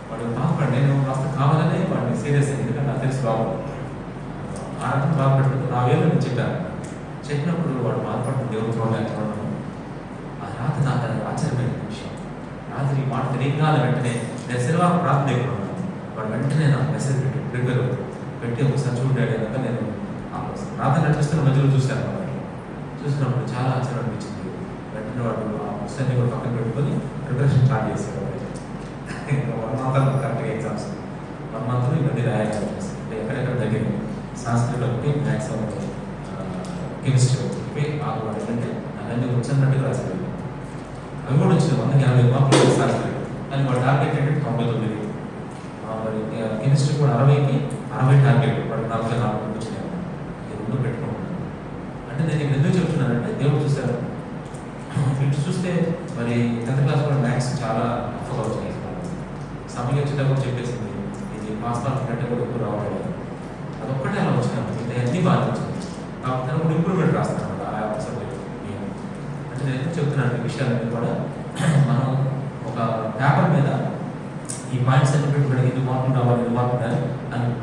[SPEAKER 1] వాడు బాధపడి నేను కాస్త కావాలనే వాడిని సీరియస్ అయ్యింది. ఎందుకంటే నాకు తెలిసి బాబు ఆ రకం బాధపడుతుంది. నా వేలు నేను చెప్పాను. చెప్పినప్పుడు వాడు బాధపడుతుంది దేవుడు చూడలేకపోవడం. ఆ రాత్రి నాకు అది ఆశ్చర్యమైన విషయం. రాత్రి ఈ మాట తెలియగానే వెంటనే నేను శనివారం ప్రార్థన దగ్గర ఉన్నాను. వాడు వెంటనే నాకు మెసేజ్ ప్రిపేర్ పెట్టి ఒకసారి చూడాడు కనుక నేను ప్రార్థన నడిపిస్తున్న మధ్యలో చూశాను. చూసినప్పుడు చాలా ఆశ్చర్యం అనిపించింది. వెంటనే వాడు ఆ పుస్తకాన్ని కూడా పక్కన పెట్టుకొని ప్రిపరేషన్ స్టార్ట్ చేశాడు. 1 month కరెక్ట్గా ఎగ్జామ్స్ 1 month ఇవన్నీ రాయాలి అంటే ఎక్కడెక్కడ దగ్గర సంస్కృతి ఒకటి, మ్యాథ్స్ ఒకటి, కెమిస్ట్రీ ఒకటి వాడు ఏంటంటే అవన్నీ వచ్చినట్టుగా రాశాడు. అవి కూడా వచ్చినాయి 180 మార్కులు సంస్కృతి. కానీ వాడు టార్గెట్ ఏంటంటే 99. మరి కెమిస్ట్రీ కూడా 60కి 60 టార్గెట్, వాడు 44 వచ్చినాయి. ఇది ముందు పెట్టుకుంటున్నాను. అంటే నేను ఇక్కడ ఎందుకు చెప్తున్నానంటే దేవుడు చూశారు. ఇటు చూస్తే మరి 10th క్లాస్ కూడా మ్యాథ్స్ చాలా టఫ్గా వచ్చినాయి. సమయం వచ్చేటప్పుడు చెప్పేసింది ఇది పాస్ మార్క్ కంటే కూడా ఎక్కువ రావాలి, అదొక్కటే అలా వచ్చినాను. అంటే అన్నీ బాగా వచ్చింది. కాబట్టి కూడా ఇంప్రూవ్మెంట్ రాస్తాను ఆ సబ్జెక్ట్. అంటే నేను ఎందుకు చెప్తున్నాను ఈ విషయాలన్నీ కూడా మనం ఒక పేపర్ మీద ఈ పాయింట్స్ అన్ని పెట్టుబడి ఇది మార్కులు రావాలి, ఇది మార్కులు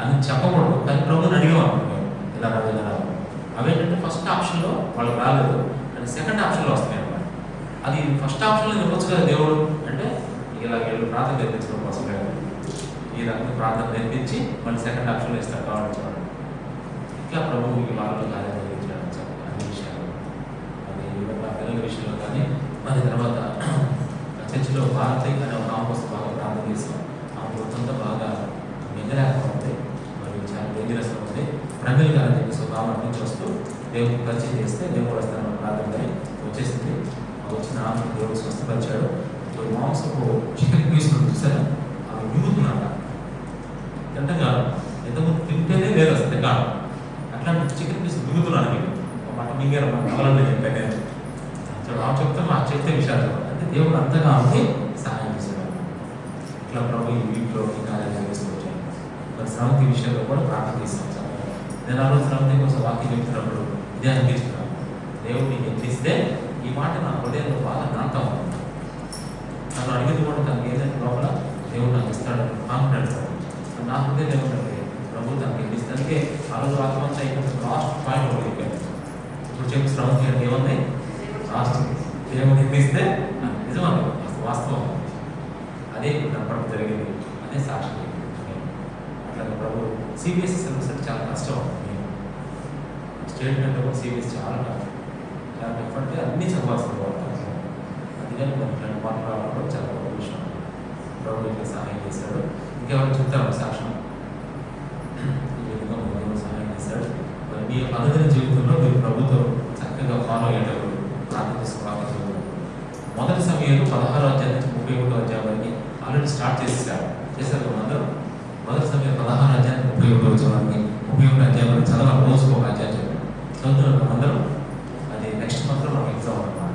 [SPEAKER 1] అని చెప్పకూడదు. కానీ ప్రభుత్వం అడిగేవాళ్ళు ఇలా రాదు, ఇలా రాదు. అవేంటంటే ఫస్ట్ ఆప్షన్లో వాళ్ళకి రాలేదు, కానీ సెకండ్ ఆప్షన్లో వస్తాయి అన్నమాట. అది ఫస్ట్ ఆప్షన్లో ఇవ్వచ్చు కదా దేవుడు అంటే ఇలా వీళ్ళు ప్రార్థన నేర్పించడం కోసం ఈ రకంగా ప్రార్థన నేర్పించి మళ్ళీ సెకండ్ ఆప్షన్లో ఇస్తారు కావాలని చూడండి. ఇట్లా ప్రభువు ఈ వాళ్ళలో కార్యం జరిగించడం అన్ని విషయాలు. అది పిల్లల విషయంలో కానీ మరి తర్వాత చర్చిలో భారతి అనే ఒక ఆమె కోసం బాగా ప్రార్థన చేస్తాం. ఆ వృత్తంతో బాగా మెజరాగా ఉంది, మరి చాలా డేంజరస్గా ఉంది. ప్రమిల్ గారు చెప్పేసి ఒక ఆమె నుంచి వస్తూ దేవుడికి పరిచయం చేస్తే దేవుడు వస్తాను ప్రార్థన కానీ వచ్చేసింది. వచ్చిన ఆమె దేవుడు స్వస్థపరిచాడు. మాంసపు చికెన్ పీసులు చూసారా అవి మిగుతున్నాక తింటే కాదు, ఎంతమంది తింటేనే లేదు అసలు తింటాను. అట్లాంటి చికెన్ పీస్ మిగుతున్నాను మీకు మాట మింగారు మన కళలో చెప్పాను నేను. ఆమె చెప్తే మాకు చెప్తే విషయాలు అంటే దేవుడు అంతగా ఆమెకి సహాయం చేశాడు. ఇట్లా ప్రభు ఈ వీటిలో ఈ కార్యాలు చేసుకొచ్చాను. మరి శ్రవంతి విషయంలో కూడా ప్రార్థన చేస్తాను. నేను ఆ రోజు శ్రవంతి కోసం వాక్యం చెప్తున్నప్పుడు ఇదే అనిపిస్తున్నాను. దేవుడు నీకు ఎత్తిస్తే ఈ మాట నా హృదయంలో బాగా నాంతా ఉంది. నన్ను అడిగింది కూడా తనకి ఏదైనా లోపల దేవుడు నాకు ఇస్తాడు కాన్ఫిడెన్స్. నా హృదయం ఏమంటే ప్రభు తనకి ఎత్తిస్తానికే ఆ రోజు వాక్యం అంతా అయిపోతే లాస్ట్ పాయింట్ ఒకటి చెప్పాను. ఇప్పుడు చెప్పి శ్రవంతి అంటే ఏముంది లాస్ట్ దేవుడు ఎత్తిస్తే నిజమని వాస్తవం అదే కనపడడం జరిగింది అనే సాక్షి. అట్లాగే ప్రభు సిబిఎస్ఈ సిలబస్ అంటే చాలా కష్టం. స్టేట్ కంటే కూడా సిబిఎస్ఈ చాలా చాలా టఫ్ అంటే అన్నీ చదవాల్సింది పడతాను. అందుకని మరి మార్పు రావడం కూడా చాలా గొప్ప విషయం. ప్రభు ఇంకా సహాయం చేశాడు. ఇంకెవరు చెప్తారు సాక్ష్యం ఈ విధంగా దేవుడు సహాయం చేశాడు. మరి మీ అనుదిన జీవితంలో మీరు ప్రభుతో చక్కగా ఫాలో అయ్యేటప్పుడు ప్రార్థన చేసుకోవాలి. మొదటి సమయంలో 16వ అధ్యాయం నుంచి 31వ అధ్యాయం వరకు ఆల్రెడీ స్టార్ట్ చేశారు అందరూ. మొదటి సమయం 16వ అధ్యాయం 31వ అధ్యాయం వరకు 31వ అధ్యాయం వరకు చదవాలి. రోజుకు ఒక అధ్యాయం చదువుతున్నారు అందరూ. అది నెక్స్ట్ మంత్లో మనకు ఎగ్జామ్ అన్నమాట.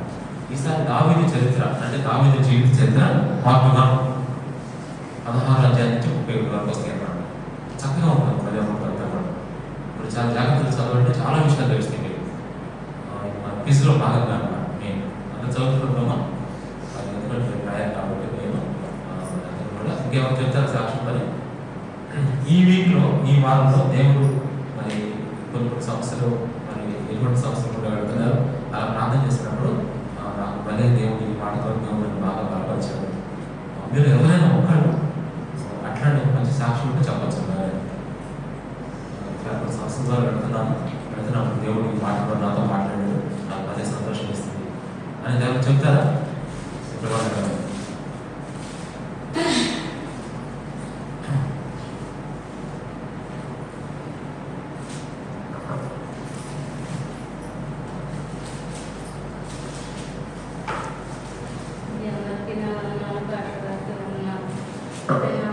[SPEAKER 1] ఈసారి దావీదు చరిత్ర అంటే దావీదు జీవిత చరిత్ర పార్ట్ 1 16వ అధ్యాయం నుంచి 31 వరకు వస్తాయి అన్నమాట. చక్కగా ఉంటుంది పర్యావరణంతా కూడా. ఇప్పుడు చాలా జాగ్రత్తలు చదవంటే చాలా విషయాలు తెలుస్తాయి మీరు. మన క్విజ్లో భాగంగా అన్నమాట. నేను అంత చదువుతున్నామా అది ఎందుకంటే ప్రయాణం కాబట్టి నేను కూడా ఇంకేమైనా చెప్తారు సాక్ష్యం. మరి ఈ వీక్లో ఈ వారంలో దేవుడు మరి కొన్ని సంస్థలు మరి ఎటువంటి సంస్థలు కూడా వెళ్తున్నారు. అలా ప్రార్థన చేసినప్పుడు నాకు భలే దేవుడు ఈ మాటతో దేవుడిని బాగా బలపరిచాడు. మీరు ఎవరైనా ఒక్కళ్ళు అట్లాంటి ఒక మంచి సాక్షి ఉంటే చెప్పచ్చు. ఇట్లా కొన్ని సంస్థల ద్వారా వెళ్తున్నాను దేవుడు ఈ మాటతో నాతో మాట్లాడాడు, నాకు అదే సంతోషం ఇస్తుంది అని దేవుడు చెప్తారా?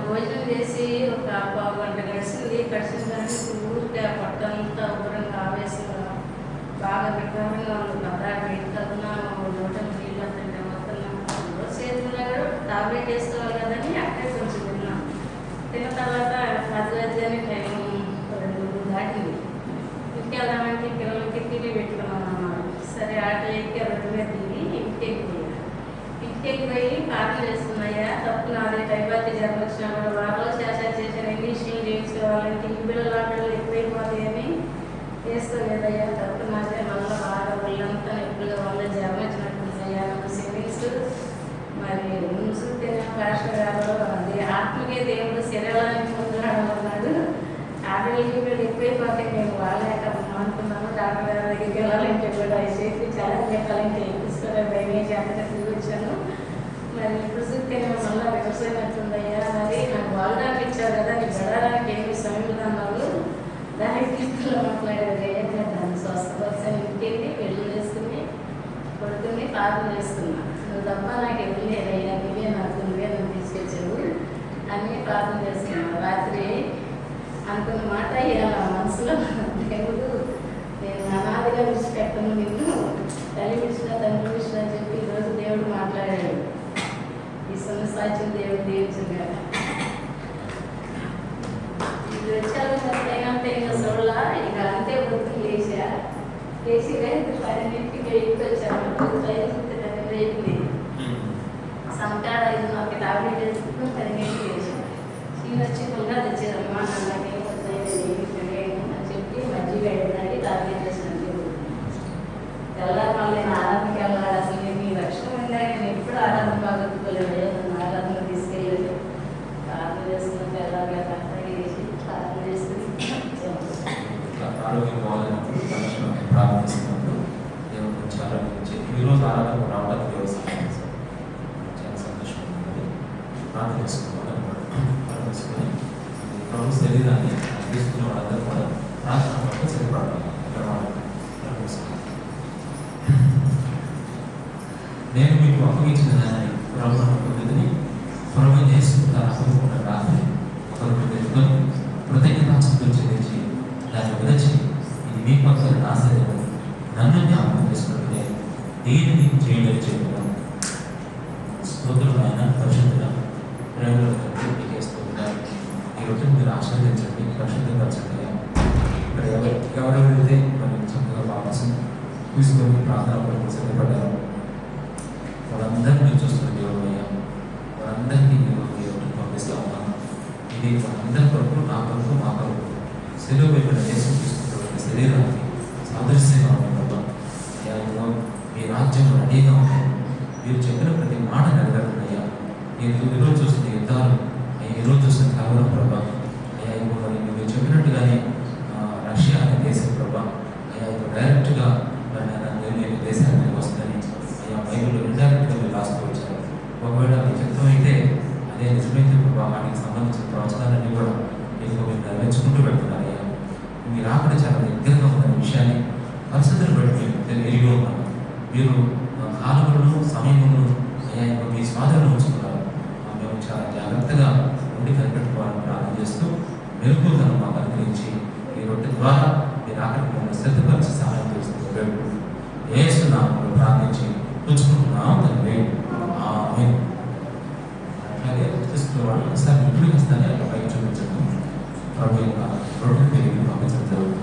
[SPEAKER 4] భోజనం చేసి ఒక పావు గంట గడిచింది. కానీ ఊరికే పట్టంతా ఉగ్రంగా ఆవేశంగా బాగా విగ్రహంగా ఉంది కదా. వెళ్తున్నా నోట నీళ్ళు అంటే వస్తున్నా చేతున్నా కూడా టాబ్లెట్ వేసుకోవాలి కదని అక్కడే కొంచెం తిన్నా. తిన్న తర్వాత 10 టైం 2 దాటింది. ఇంటికి వెళ్దామంటే పిల్లలకి తిరిగి పెట్టుకున్నాం అన్నమాట. సరే ఆటో ఎక్కి రోడ్డు మీద దిగి ఇంటికి పోయి ప్రార్థన చేస్తున్నాయా తప్పు నాదే టైపాతి జ్వరం వచ్చినా కూడా వాళ్ళు చేశాను ఎన్ని విషయాలు చేయించుకోవాలంటే ఈ పిల్లల ఆటలు ఎక్కువైపోతాయని వేసుకోలేదయ్యా తప్పు నాదే. మళ్ళీ బాగా ఒళ్ళంతా నొప్పులుగా వల్ల జ్వరం వచ్చినట్టుందయ్యా. నాకు సేవింగ్స్ మరి చూస్తే పాస్టర్ గారు అది ఆత్మకే దేవుడు శరీరానికి ముందురాడు అన్నాడు. ఆటలకి వీళ్ళు ఎక్కువైపోతాయి నేను వాళ్ళేక అనుకున్నాను. డాక్టర్ గారి దగ్గరికి వెళ్ళాలంటే కూడా చేసి చాలా చెప్పాలంటే ఎక్కిస్తారా భయమే జాగ్రత్త వచ్చాను. మరి ఇప్పుడు చూస్తే మళ్ళీ వ్యవసాయం అవుతుందయ్యా. మరి నాకు వాళ్ళకి ఇచ్చారు కదా నీ గడడానికి ఏమి సమయం అన్నారు. దానికి తీసుకుని మాట్లాడారు. దాన్ని స్వస్థపరిచాను. ఇంటికి పెళ్లి చేసుకుని కొడుకుని ప్రార్థన చేస్తున్నా. నువ్వు తప్ప నాకు ఎవరు లేదయ్యా, నువ్వే నాకు నువ్వే నన్ను తీసుకొచ్చావు అన్నీ ప్రార్థన చేస్తున్నాను. రాత్రి అనుకున్న మాట ఇవాళ మనసులో దేవుడు నేను అనాథగా విడిచిపెట్టను నిన్ను, తల్లి విడిచిన తండ్రి విడిచిన అని చెప్పి ఈరోజు దేవుడు మాట్లాడాడు. ఈ సొంత సాధ్యం దేవుడు దీవించగా ఇది వచ్చారు అయినంత ఇంకా చూడలా, ఇక అంతే బుద్ధి లేచి రైతు 10ంటికి ఇంటికి వచ్చాను. రైతుంది సంతాడ 5:30 టాబ్లెట్ వేసుకుంటూ 10ంటికి వేసాను. సీన్ వచ్చి కొనగా తెచ్చారమ్మా, నాకేం అని చెప్పి మజ్జిగ వేయడానికి టాబ్లెట్ వేసినాను. తెల్లారి మళ్ళీ నేను ఆరాధనకి వెళ్ళాలి. అసలు నేను ఈ రక్షణ ఉందా, నేను ఎప్పుడు ఆరాధన బాగొట్టుకోలేదు. నన్ను ఆరాధన తీసుకెళ్ళలేదు. ప్రార్థన చేసుకున్న తెల్లారిగా కరెక్ట్గా చేసి ప్రార్థన చేసుకుని
[SPEAKER 1] ఆరోగ్యం బాగాలేనప్పుడు ప్రార్థిస్తున్నప్పుడు దేవుడు గురించి ఆరోగ్యించి ఈరోజు ఆరాధన రావడానికి దేవుడు సహాయం చేశారు. చాలా సంతోషంగా ఉన్నది. ప్రార్థన చేసుకోవాలి. ప్రార్థన చేసుకొని ప్రభు శరీరాన్ని తీసుకున్న వాళ్ళందరూ కూడా ప్రార్థన పట్ల సరిపడాలి. నేను మీకు అప్పగించిన దాన్ని ప్రభుత్వం పొందుదని ప్రభు చేసుకుంటారు. అప్పకుండా రాత్రి ఒకరు పెట్టుకొని కృతజ్ఞతాస్తుతులు చెల్లించి దాన్ని విరచి ఇది మీ పక్కన నా శరీరం, నన్ను జ్ఞాపకం చేసుకుంటే దీనిని చేయడం చెప్పడం. స్తోత్రం ఆయన పరిశుద్ధ ప్రేమలో మీకు స్తోత్రాలు. ఈ రోజు మీరు ఆశీర్వదించండి, పరిశుద్ధపరచండి. ఇక్కడ ఎవరెవరైతే మరి చక్కగా వాపసు తీసుకొని ప్రార్థన పట్ల సిద్ధపడ్డారు వాళ్ళందరినీ మీరు చూస్తున్న దేవుడు అయ్యా, వాళ్ళందరికీ మీరు దేవుడిని పంపిస్తూ ఉన్నాను. ఇది వాళ్ళందరి కొరకు, నా కొరకు, మా కొరకు సెలవు పెట్టిన దేశం తీసుకున్నటువంటి శరీరానికి సాదృశ్యంగా ఉండడం. అయ్యా ఇదిగో మీ రాజ్యం రెడీగా ఉంటుంది. మీరు చెప్పిన ప్రతి మాట నెరవేరుతున్నాయ్యా. నేను ఈరోజు చూస్తున్న యుద్ధాలు, ఈరోజు చూస్తున్న కలవరం ప్రభా, అయ్యా ఇప్పుడు మరి మీరు చెప్పినట్టుగానే రష్యా అనే దేశం ప్రభా, అయ్యా ఇప్పుడు డైరెక్ట్గా నేను దేశానికి వస్తుందని అయ్యా బైబిల్లో ఇండైరెక్ట్గా మీరు రాస్తూ వచ్చారు. ఒకవేళ మీ చిత్రం అయితే అదే నిజమైతే ప్రభా వాటికి సంబంధించిన ప్రవచనాలన్నీ కూడా మీరు నెరవేర్చుకుంటూ పెడుతున్నారు. అయ్యా మీరు ఆకడ చాలా దగ్గరగా ఉన్న విషయాన్ని పరిస్థితులు బట్టి మేము ఎరిగి ఉన్నాం. మీరు కాలములను సమయములను అయ్యా మీ స్వాధీనంలో ఉంచుకున్నారు. మేము చాలా జాగ్రత్తగా ఉండి కనిపెట్టుకోవాలని ప్రార్థన చేస్తూ మెరుగుదలను మాకు అనుగ్రహించి ఈ రొట్టె ద్వారా మీరు ఆకలికి మమ్మల్ని శ్రద్ధపరిచి సహాయం చేస్తూ ఏస్తున్నాము ప్రార్థించి పుచ్చుకుంటున్నాం తండ్రి. ఆమేన్. అలాగే వాళ్ళు ఒకసారి ఇప్పుడు వస్తానే అలా పైకి చూపించడం ప్రభు యొక్క రొట్టె తిరిగి పంపించడం జరుగుతుంది.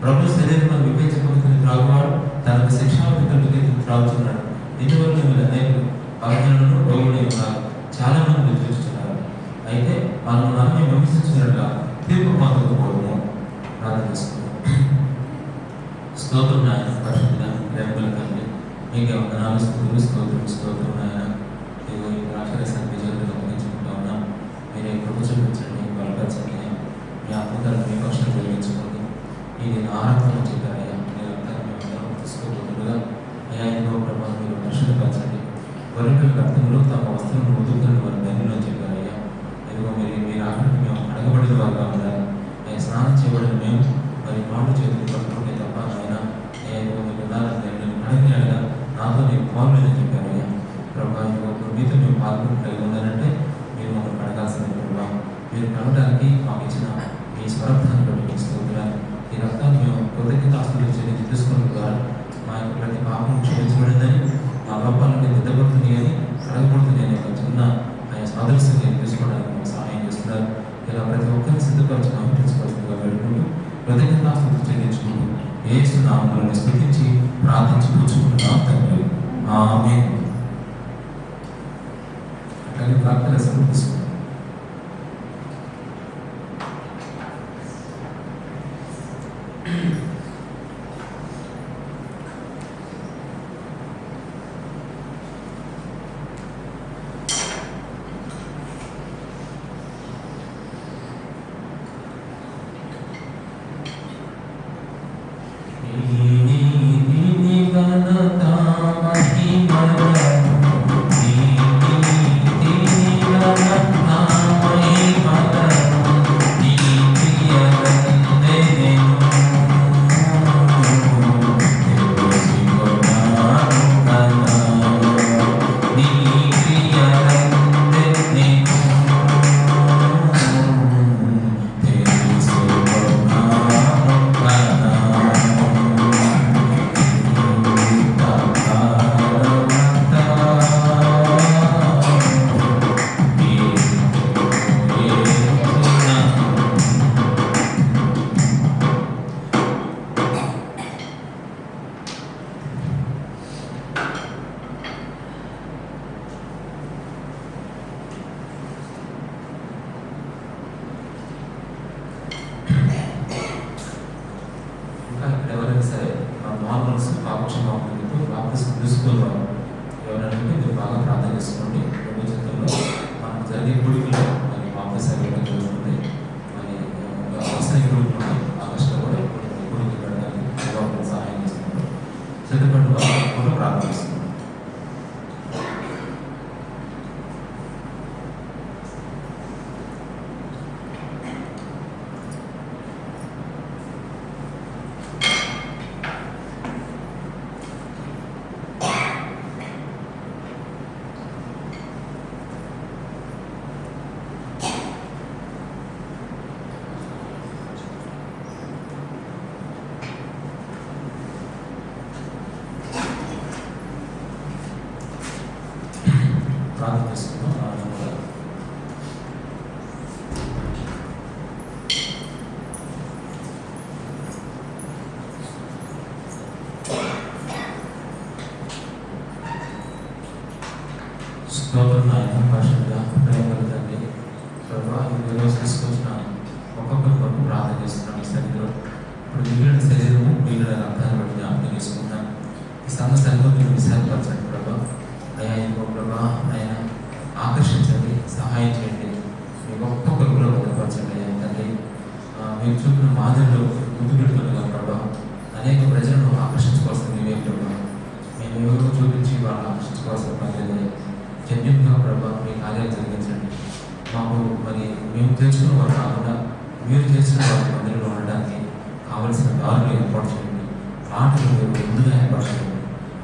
[SPEAKER 1] ప్రభు శరీరంలో వివేచకుని త్రాగువాడు తనకు శిక్షావిధులకి త్రాగుతున్నాడు. ఇటువంటి మీరు అనేక బలహీనలను రోగులు ఉన్నారు, చాలా మంది చూస్తున్నారు. అయితే మనం నమ్మి విమర్శించినట్లుగా తీర్పు పొందకపోవడము ప్రార్థన చేసుకున్నాం. స్తోత్రం నాయన, పరిశుద్ధ ప్రేమల తండ్రి, మీకు వందనాలు, స్తోత్రం స్తోత్రం స్తోత్రం నాయన. ఈ రాక్షస విజయం ఇది నా రక్తం అని చెప్పారయ్యా. నీ రక్తాన్ని మేము తీసుకోబోతుండగా అయ్యా ఇదిగో ప్రభా మీరు పరిశుద్ధపరచండి. గొర్రెల రక్తంలో తమ వస్త్రం ఉదుకుని వారి ధన్యులు అని చెప్పారయ్యా. ఇదిగో మీరు అక్కడికి మేము అడగబడిన వారుగా ఉండాలి. అయ్యా స్నానం చేయబడిన మేము మరి మాటలు చేతులు పట్టుకుంటే తప్ప ఆయన ఇదిగో మీరు ఉండాలని నేను అడగలేగా నాతో నేను పాల్గొని చెప్పారయ్యా. ప్రభా ఇదిగో మీతో మేము పాల్గొని ఉండాలంటే మీరు మమ్మల్ని అడగాల్సింది ప్రభా. మీరు కలవడానికి మాకు ఇచ్చిన మీ స్వరక్తాన్ని బట్టి మీకు స్తోత్రాలు. ఈ రక్తాన్ని మేము కృతజ్ఞతాస్తులు చెల్లించి తీసుకున్న ద్వారా మా యొక్క ప్రతి పాపం క్షమించబడిందని, మా లోపాలకి దిద్దబడుతుంది అని, అడగబడుతుంది అని ఒక చిన్న ఆయన సాదృశ్యంగా తీసుకోవడానికి మాకు సహాయం చేస్తున్నారు. ఇలా ప్రతి ఒక్కరిని సిద్ధపరచు అభివృద్ధిపరచుగా పెట్టుకుంటూ కృతజ్ఞతాస్తులు చెల్లించుకుంటూ యేసు నామములను స్తుతించి ప్రార్థించి కూర్చుకుంటున్నాం తండ్రి. ఆమేన్. అట్లాగే ప్రార్థన సమర్పిస్తున్నాం. ఎవరైనా సరే నార్మల్స్ పాపక్షంగా ఉంటుంది బాప్టిజం తీసుకోవాలి. ఎవరైనా మీరు బాగా ప్రార్థన చేసుకోండి. రెండు చిత్రంలో మనకు జరిగే గుడికలో మరి బాప్టిజం జరుగుతుంది. మరి అవసరం గుడికి ఆగస్టులో కూడా గుడికి వెళ్ళడానికి సహాయం చేస్తున్నారు. సిద్ధపడి వాళ్ళు కూడా ప్రార్థిస్తున్నారు. స్తోత్రం నాయన పరిశుద్ధ ప్రేమలుతండి. ప్రభా ఈరోజు తీసుకొచ్చిన ఒక్కొక్కరి కొరకు ప్రార్థన చేస్తున్నాం. ఈ శరీరం ఇప్పుడు మిగిలిన శరీరము మిగిలిన రక్తాన్ని బట్టి జ్ఞాపకం చేసుకుంటాం. ఈ సమస్యల్లో మీరు విశాలపరచండి ప్రభా. అయ్యా ఇంకో ప్రభా ఆయన ఆకర్షించండి, సహాయం చేయండి. మీ గొప్ప కృపలో బలపరచండి అయ్యా తండ్రి. మీరు చూపిన మాదిరిలో ముందు పెట్టుకునిగా ప్రభా అనేక ప్రజలను ఆకర్షించుకోవాల్సిన మీవే ప్రభా. మేము ఎవరో చూపించి వాళ్ళని ఆకర్షించుకోవాల్సిన పని జన్యుగా ప్రభా మీ కార్యాలు జరిగించండి. మాకు మరి మేము తెలుసుకున్న వారు కాకుండా మీరు చేసిన వారి మందిరంలో ఉండడానికి కావలసిన దారులు ఏర్పాటు చేయండి. ఆటలు మీరు ముందుగా ఏర్పాటు చేయండి.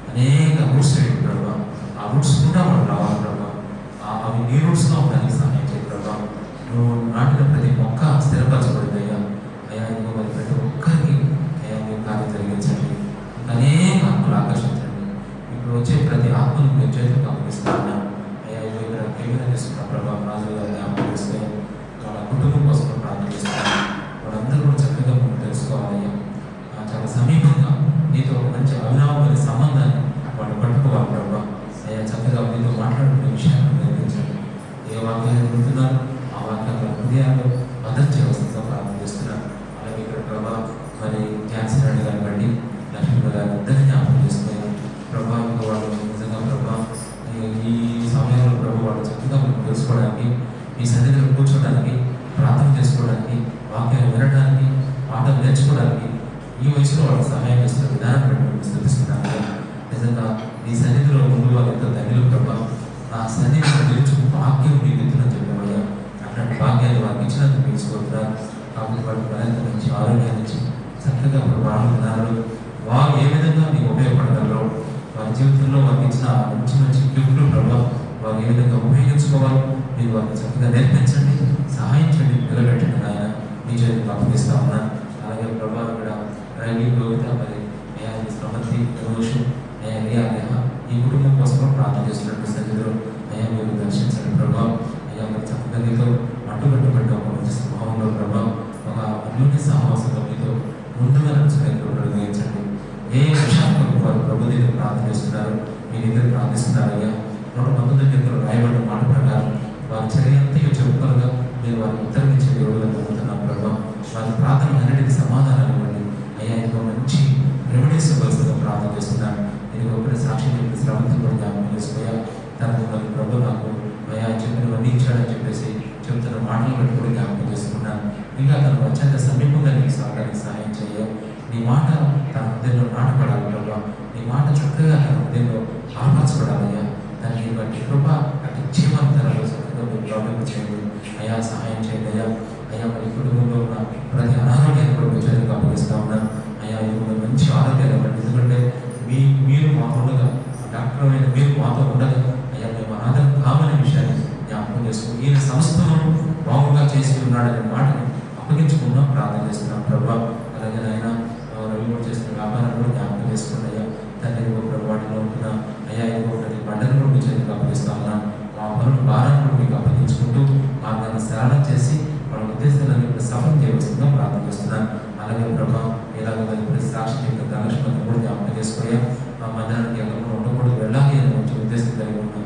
[SPEAKER 1] అనేక రూట్స్ వేయండి ప్రభా. ఆ రూట్స్ కూడా వాళ్ళు రావాలి ప్రభా. అవి నీ రూట్స్గా ఉండడానికి సహాయం చేయండి ప్రభా. నువ్వు నాటిన ప్రతి మొక్క స్థిరపరచబడింది అయ్యా. అయ్యా ఇంకో మరి ప్రతి ఒక్కరికి అయ్యా మీరు కార్యం జరిగించండి. ఇంకా అనేక ఆత్మలు ఆకర్షించండి. ఇప్పుడు వచ్చే ప్రతి ఆత్మను మీరు చేతులు పంపిస్తున్నా అయ్యా. ఇక్కడ కేవలం చేస్తున్న ప్రభా రాజు గారిని జ్ఞాపకం చేస్తే వాళ్ళ కుటుంబం కోసం ప్రార్థన చేస్తున్నారు. వాళ్ళందరూ కూడా చక్కగా మనం తెలుసుకోవాలయ్యా. చాలా సమీపంగా నీతో ఒక మంచి అవినావమైన సంబంధాన్ని వాళ్ళు పట్టుకోవాలి ప్రభా. అయ్యా చక్కగా నీతో మాట్లాడుకునే విషయాన్ని నిర్వహించండి. ఏ వాక్యాలు వింటున్నారు ఆ వాక్యాలు హృదయాల్లో భద్రత చేయవలసిందిగా ప్రార్థన చేస్తున్నారు. అలాగే ఇక్కడ ప్రభా మరి క్యాన్సర్ రెడ్డి గారిని బట్టి లక్ష్మీ గారిని అందరినీ జ్ఞాపకం చేసుకున్నారు ప్రభా. ఇంకా వాళ్ళు నిజంగా ప్రభా ఈ ఈ వయసులో వాళ్ళకి సహాయం చేస్తున్న విధానం బట్టి మేము స్తుతిస్తున్నాను. నిజంగా నీ సన్నిధిలో ముందు వాళ్ళు ఎంతో ధన్యులు ప్రభా. నా సన్నిధిలో నిలుచుకు భాగ్యం నీకు ఎత్తునని చెప్పామయ్యా. అట్లాంటి భాగ్యాన్ని వారికి ఇచ్చినందుకు మీకు స్తోత్రాలు. కాబట్టి వారికి మరింత మంచి ఆరోగ్యాన్ని ఇచ్చి చక్కగా ప్రభావం విధానాలు వారు ఏ విధంగా మీకు ఉపయోగపడగలరో వారి జీవితంలో వారికి ఇచ్చిన మంచి మంచి గిఫ్ట్లు ప్రభావం వారు ఏ విధంగా ఉపయోగించుకోవాలో మీరు వారిని చక్కగా నేర్పించండి, సహాయం చేయండి, నిలబెట్టండి. ఆయన మీ చేతికి అప్పగిస్తా ఉన్నాను. అలాగే ప్రభావం కూడా రైలు యోగిత మరి శ్రమతి రోజు ఈ కుటుంబం కోసం ప్రార్థన చేస్తున్నట్టు సన్నిధిలో అయ్యా మీరు దర్శించండి ప్రభావం. అయ్యా మరి చక్కగా మీతో అడ్డుకట్టబడ్డ ఒక మంచి స్వభావంలో ప్రభావం ఒక అన్యోన్య సహవాసంలో మీతో ముందుగా నడుచుకునేందుకు నిర్వహించండి. ఏ విషయాల్లో వారు ప్రభు దగ్గర ప్రార్థన చేస్తున్నారు, మీ దగ్గర ప్రార్థిస్తున్నారు. అయ్యా 119 రాయబడిన మాట ప్రకారం వారి చర్య అంతయో చెప్పుకోగా మీరు వారికి ఉత్తరం ఇచ్చే దేవుడుగా నమ్ముతున్నాం ప్రభావం. వారి ప్రార్థన అన్నిటికీ సమాధానాలు ఇవ్వండి. అయ్యా ఇంకో మంచి రెమెడీస్ ఇవ్వాల్సిందిగా ప్రార్థన చేస్తున్నాను. నేను ఒకటి సాక్షి చెప్పి శ్రవంతి కూడా జ్ఞాపకం చేసుకోయా. తనకు మరి ప్రభు నాకు అయ్యా చెప్పినవన్నీ ఇచ్చాడని చెప్పేసి చెప్తున్న మాటలు బట్టి కూడా జ్ఞాపకం చేసుకున్నాను. ఇంకా తను అత్యంత సమీపంగా నీకు సాగడానికి సహాయం చేయ. నీ మాట తన హృదయంలో నాటపడాలి ప్రభావ. నీ మాట చక్కగా తన హృదయంలో ఆలోచించబడాలయ్యా. దాన్ని బట్టి కృప అటు జీవనతరంలో చక్కగా మీరు ప్రాబ్లం చేయండి. అయ్యా సహాయం చేయండి అయ్యా. అయ్యా మరి కుటుంబంలో ఉన్న ప్రతి అనారోగ్యాన్ని కూడా మీ చేతికి అప్పగిస్తూ ఉన్నాను. అయ్యా ఇది మంచి ఆరోగ్యాలు ఇవ్వండి. ఎందుకంటే మీరు మాతో ఉండగా డాక్టర్ అయిన మీరు మాతో ఉండగా అయ్యా మేము అనాథం కామనే విషయాన్ని జ్ఞాపకం చేసుకుని ఈయన సంస్థను బాగుగా చేసి ఉన్నాడనే మాటని అప్పగించుకున్నాం, ప్రార్థన చేస్తున్నాం ప్రభావ. అలాగే ఆయన రవి కూడా చేస్తున్న వ్యాపారం కూడా జ్ఞాపకం చేసుకోండి అయ్యా. తండ్రి వాటిలో ఉంటున్న అయ్యా ఇంకొకటి బండను కూడా మీ చేతికి అప్పగిస్తా ఉన్నాను. మా పనులు భారాన్ని కూడా మీకు అప్పగించుకుంటూ మార్గాన్ని సరళం చేసి వాళ్ళ ఉద్దేశాలను ఇప్పుడు సఫలం చేయవలసిందిగా ప్రార్థన చేస్తున్నాను. అలాగే ప్రభావం ఎలాగో ఇప్పుడు సాక్షి యొక్క ధనలక్ష్మి కూడా జ్ఞాపకం చేసుకోయా. ఆ మందిరానికి ఎక్కడ ఉండకూడదు, వెళ్ళాలి అని మంచి ఉద్దేశం కలిగి ఉన్న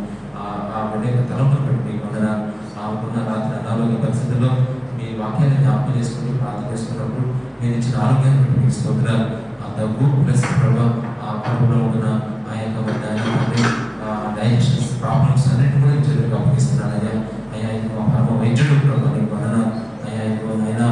[SPEAKER 1] ఆ బిడ్డ యొక్క తలంపులు పెట్టి మీకు వందనాలు. ఆమెకున్న రాత్రి అనారోగ్య పరిస్థితుల్లో మీ వాక్యాన్ని జ్ఞాపకం చేసుకుంటూ ప్రార్థన చేసుకున్నప్పుడు మీరు ఇచ్చిన ఆరోగ్యాన్ని బట్టి మీకు స్తోత్రాలు. ఆ దగ్గు ప్లస్ ప్రభావం ఆ కడుపులో ఉంటున్న ఆ యొక్క డైజెషన్ ప్రాబ్లమ్స్ అన్నింటి కూడా చేతులకు అప్పగిస్తున్నాను అయ్యా. అయ్యా ఇది మా పరమ వైద్యుడు ప్రభావం నీకు వందనాలు. అయ్యా అయినా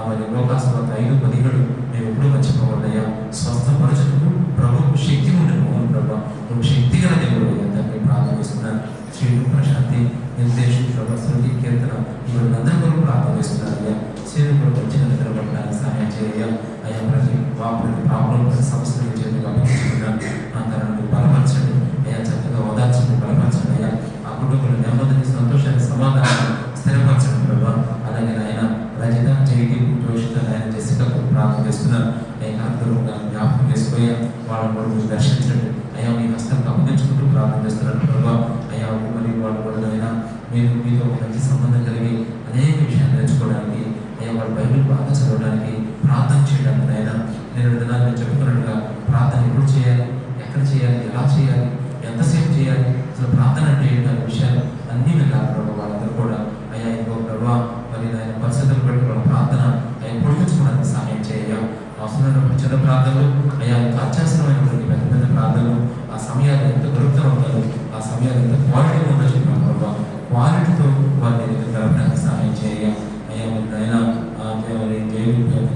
[SPEAKER 1] మరి లోకాసువాత 5:17 మేము ఎప్పుడూ మర్చిపోకూడదయ్యా. స్వస్థపరచుటకు ప్రభువు శక్తి ఉండదు మోహన్ ప్రభావ. నువ్వు శక్తి గల దేవుడు అయ్యా. దాన్ని ప్రార్థన చేస్తున్నాను. శ్రీను ప్రశాంతి నిర్దేశం శృతి కీర్తన ఇవన్నీ అందరూ కూడా ప్రార్థన చేస్తున్నారు అయ్యా. శ్రీను వచ్చిన నిద్రపడడానికి సహాయం చేయ. అయ్యా ప్రతి ప్రాబ్లం ప్రతి సమస్యలు చేతులు అప్పగించుకున్నాను. ఆ తనను బలపరచండి అయ్యా. చక్కగా ఓదార్చండి, బలపరచండి అయ్యా. ఆ కుటుంబంలో నెమ్మదిని, సంతోషాన్ని, సమాధానాన్ని స్థిరపరచండి ప్రభావ. అలాగే ఆయన రజిత జైకి జోషిత ఆయన జెసికకు ప్రార్థన చేస్తున్నారు. అయ్యా అందరూ జ్ఞాపకం చేసుకోయా. వాళ్ళని కూడా మీరు దర్శించండి అయ్యా. మీ హస్తానికి అప్పగించుకుంటూ ప్రార్థన చేస్తున్నారు ప్రభావ. అయ్యా మరి వాళ్ళు కూడా అయినా మీరు మీతో మంచి సంబంధం కలిగి అనేక విషయాలు నేర్చుకోవడానికి అయ్యా వాళ్ళు బైబిల్ బాగా చదవడానికి ప్రార్థన చేయడానికి అయినా నేను దినాన్ని చెప్పుకున్నట్టుగా ప్రార్థన ఎప్పుడు చేయాలి, ఎక్కడ చేయాలి, ఎలా చేయాలి, ఎంతసేపు చేయాలి, అసలు ప్రార్థన అంటే ఏంటి అనే విషయాలు అన్నీ విన్నారు ప్రభావ. వాళ్ళందరూ కూడా అయ్యా ఇంకో ప్రభావ మరి ఆయన పరిస్థితులు బట్టి వాళ్ళ ప్రార్థన ఆయన పొడిగించుకోవడానికి సహాయం చేయ. అవసరమైనప్పుడు చిన్న ప్రార్థనలు అయ్యా ఇంకా అత్యవసరమైనటువంటి పెద్ద పెద్ద ప్రార్థనలు ఆ సమయాలు ఎంత గడుపుతూ ఉంటారు, ఆ సమయాలు ఎంత క్వాలిటీ ఉందో చెప్పాను ప్రభావ. క్వాలిటీతో వారిని గడపడానికి సహాయం చేయ. అయ్యా మీరు అయినా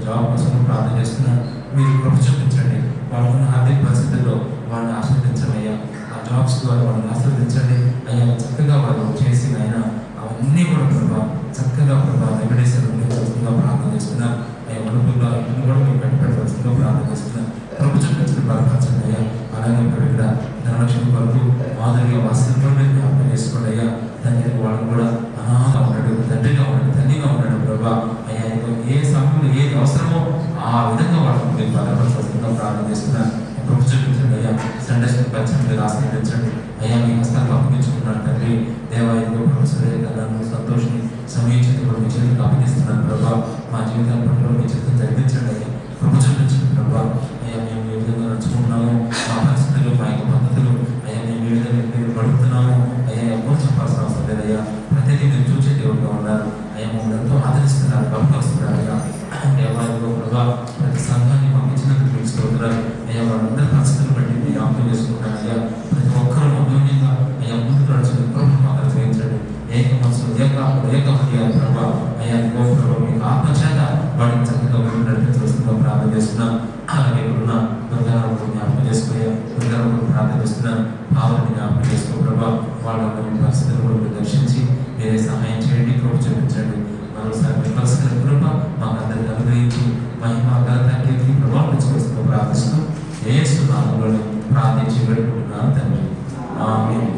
[SPEAKER 1] జాబ్ కోసం ప్రార్థన చేస్తున్నాను. మీరు కృప చూపించండి. వాళ్ళకున్న ఆర్థిక పరిస్థితుల్లో వాళ్ళని ఆస్వాదించండి అయ్యా. ఆ జాబ్స్ ద్వారా వాళ్ళని ఆస్వాదించండి అయ్యా. చక్కగా వాళ్ళు చేసిన అయినా అవన్నీ కూడా ప్రభావ చక్కగా ప్రభావ రెమెడీస్ ప్రార్థన చేస్తున్నారు అయ్యా. మనుపుల్లో ఇల్లు కూడా మీరు పెట్టవలసిందిగా ప్రార్థన చేస్తున్నారు. కృప చూపించండి, బలపరచండి అయ్యా. అలాగే ఇప్పుడు ఇక్కడ ధనలక్ష్మి వరకు మాదిరిగా వాస్తవంలో జ్ఞాపకం చేసుకోండి అయ్యా. తండ్రి వాళ్ళని కూడా అనాథగా ఉన్నాడు, తండ్రిగా ఉన్నాడు, తల్లిగా ఉన్నాడు ప్రభావ. అయ్యా ఏ సమయంలో ఏది అవసరమో ఆ విధంగా వాళ్ళని మీరు బలపరచవలసిందిగా ప్రార్థన చేస్తున్నాను. కృప చూపించండి అయ్యా. సండే స్కూల్ పరిచయం మీరు ఆశ్రయించండి అయ్యా. మీ హస్తాలకు అప్పగించుకున్నాను తండ్రి. దేవాలయంలో ప్రొఫెసర్ నన్ను సంతోషిని సమీక్షిత కూడా మీ చేతికి అప్పగిస్తున్నాను ప్రభావ. మా జీవితం పట్ల మీ చేతిని జరిపించండి అయ్యా. కృప చూపించండి ప్రభావ. అయ్యా మేము ఏ విధంగా నడుచుకుంటున్నాము, మా పరిస్థితులు, మా యొక్క పద్ధతులు అయ్యా మేము ఏ విధంగా మీరు గడుపుతున్నాము అయ్యా. ఎవరు చెప్పాల్సిన అవసరం లేదయ్యా. ప్రతిదీ మీరు చూసే దేవుడుగా ఉన్నారు అయ్యా. మమ్మల్ని ఎంతో ఆదరిస్తున్నారు, బలపరుస్తున్నారు అయ్యా. దేవాలయంలో ప్రభావ ప్రతి సంఘాన్ని మాకు ఇచ్చినందుకు మీకు స్తోత్రాలు అయ్యా. వాళ్ళందరి పరిస్థితులు బట్టి మీరు జ్ఞాపకం చేసుకుంటాను అయ్యా. ప్రతి ఒక్కరూ అన్యోన్యంగా అయ్యా ముందుకు నడుచుకుని ప్రభు మాకు అనుగ్రహించండి. ఏక మనసులు ఏకమయ్యారు ప్రభావ అయ్యా. ప్రభావ మీకు ఆత్మచేత వాడిని చక్కగా నడిపించవలసిందిగా ప్రార్థన చేస్తున్నాం. పరిస్థితులు కూడా దర్శించి మీరే సహాయం చేయండి, కృప చూపించండి. మరోసారి మీ పరిస్థితుల కృప మాకు అందరికీ అనుగ్రహించి మహిమ ఘనతకి ప్రభావించుకోవాల్సిన ప్రార్థిస్తూ యేసు నామములో ప్రార్థించి వేడుకుంటున్నాను తండ్రి. ఆమేన్.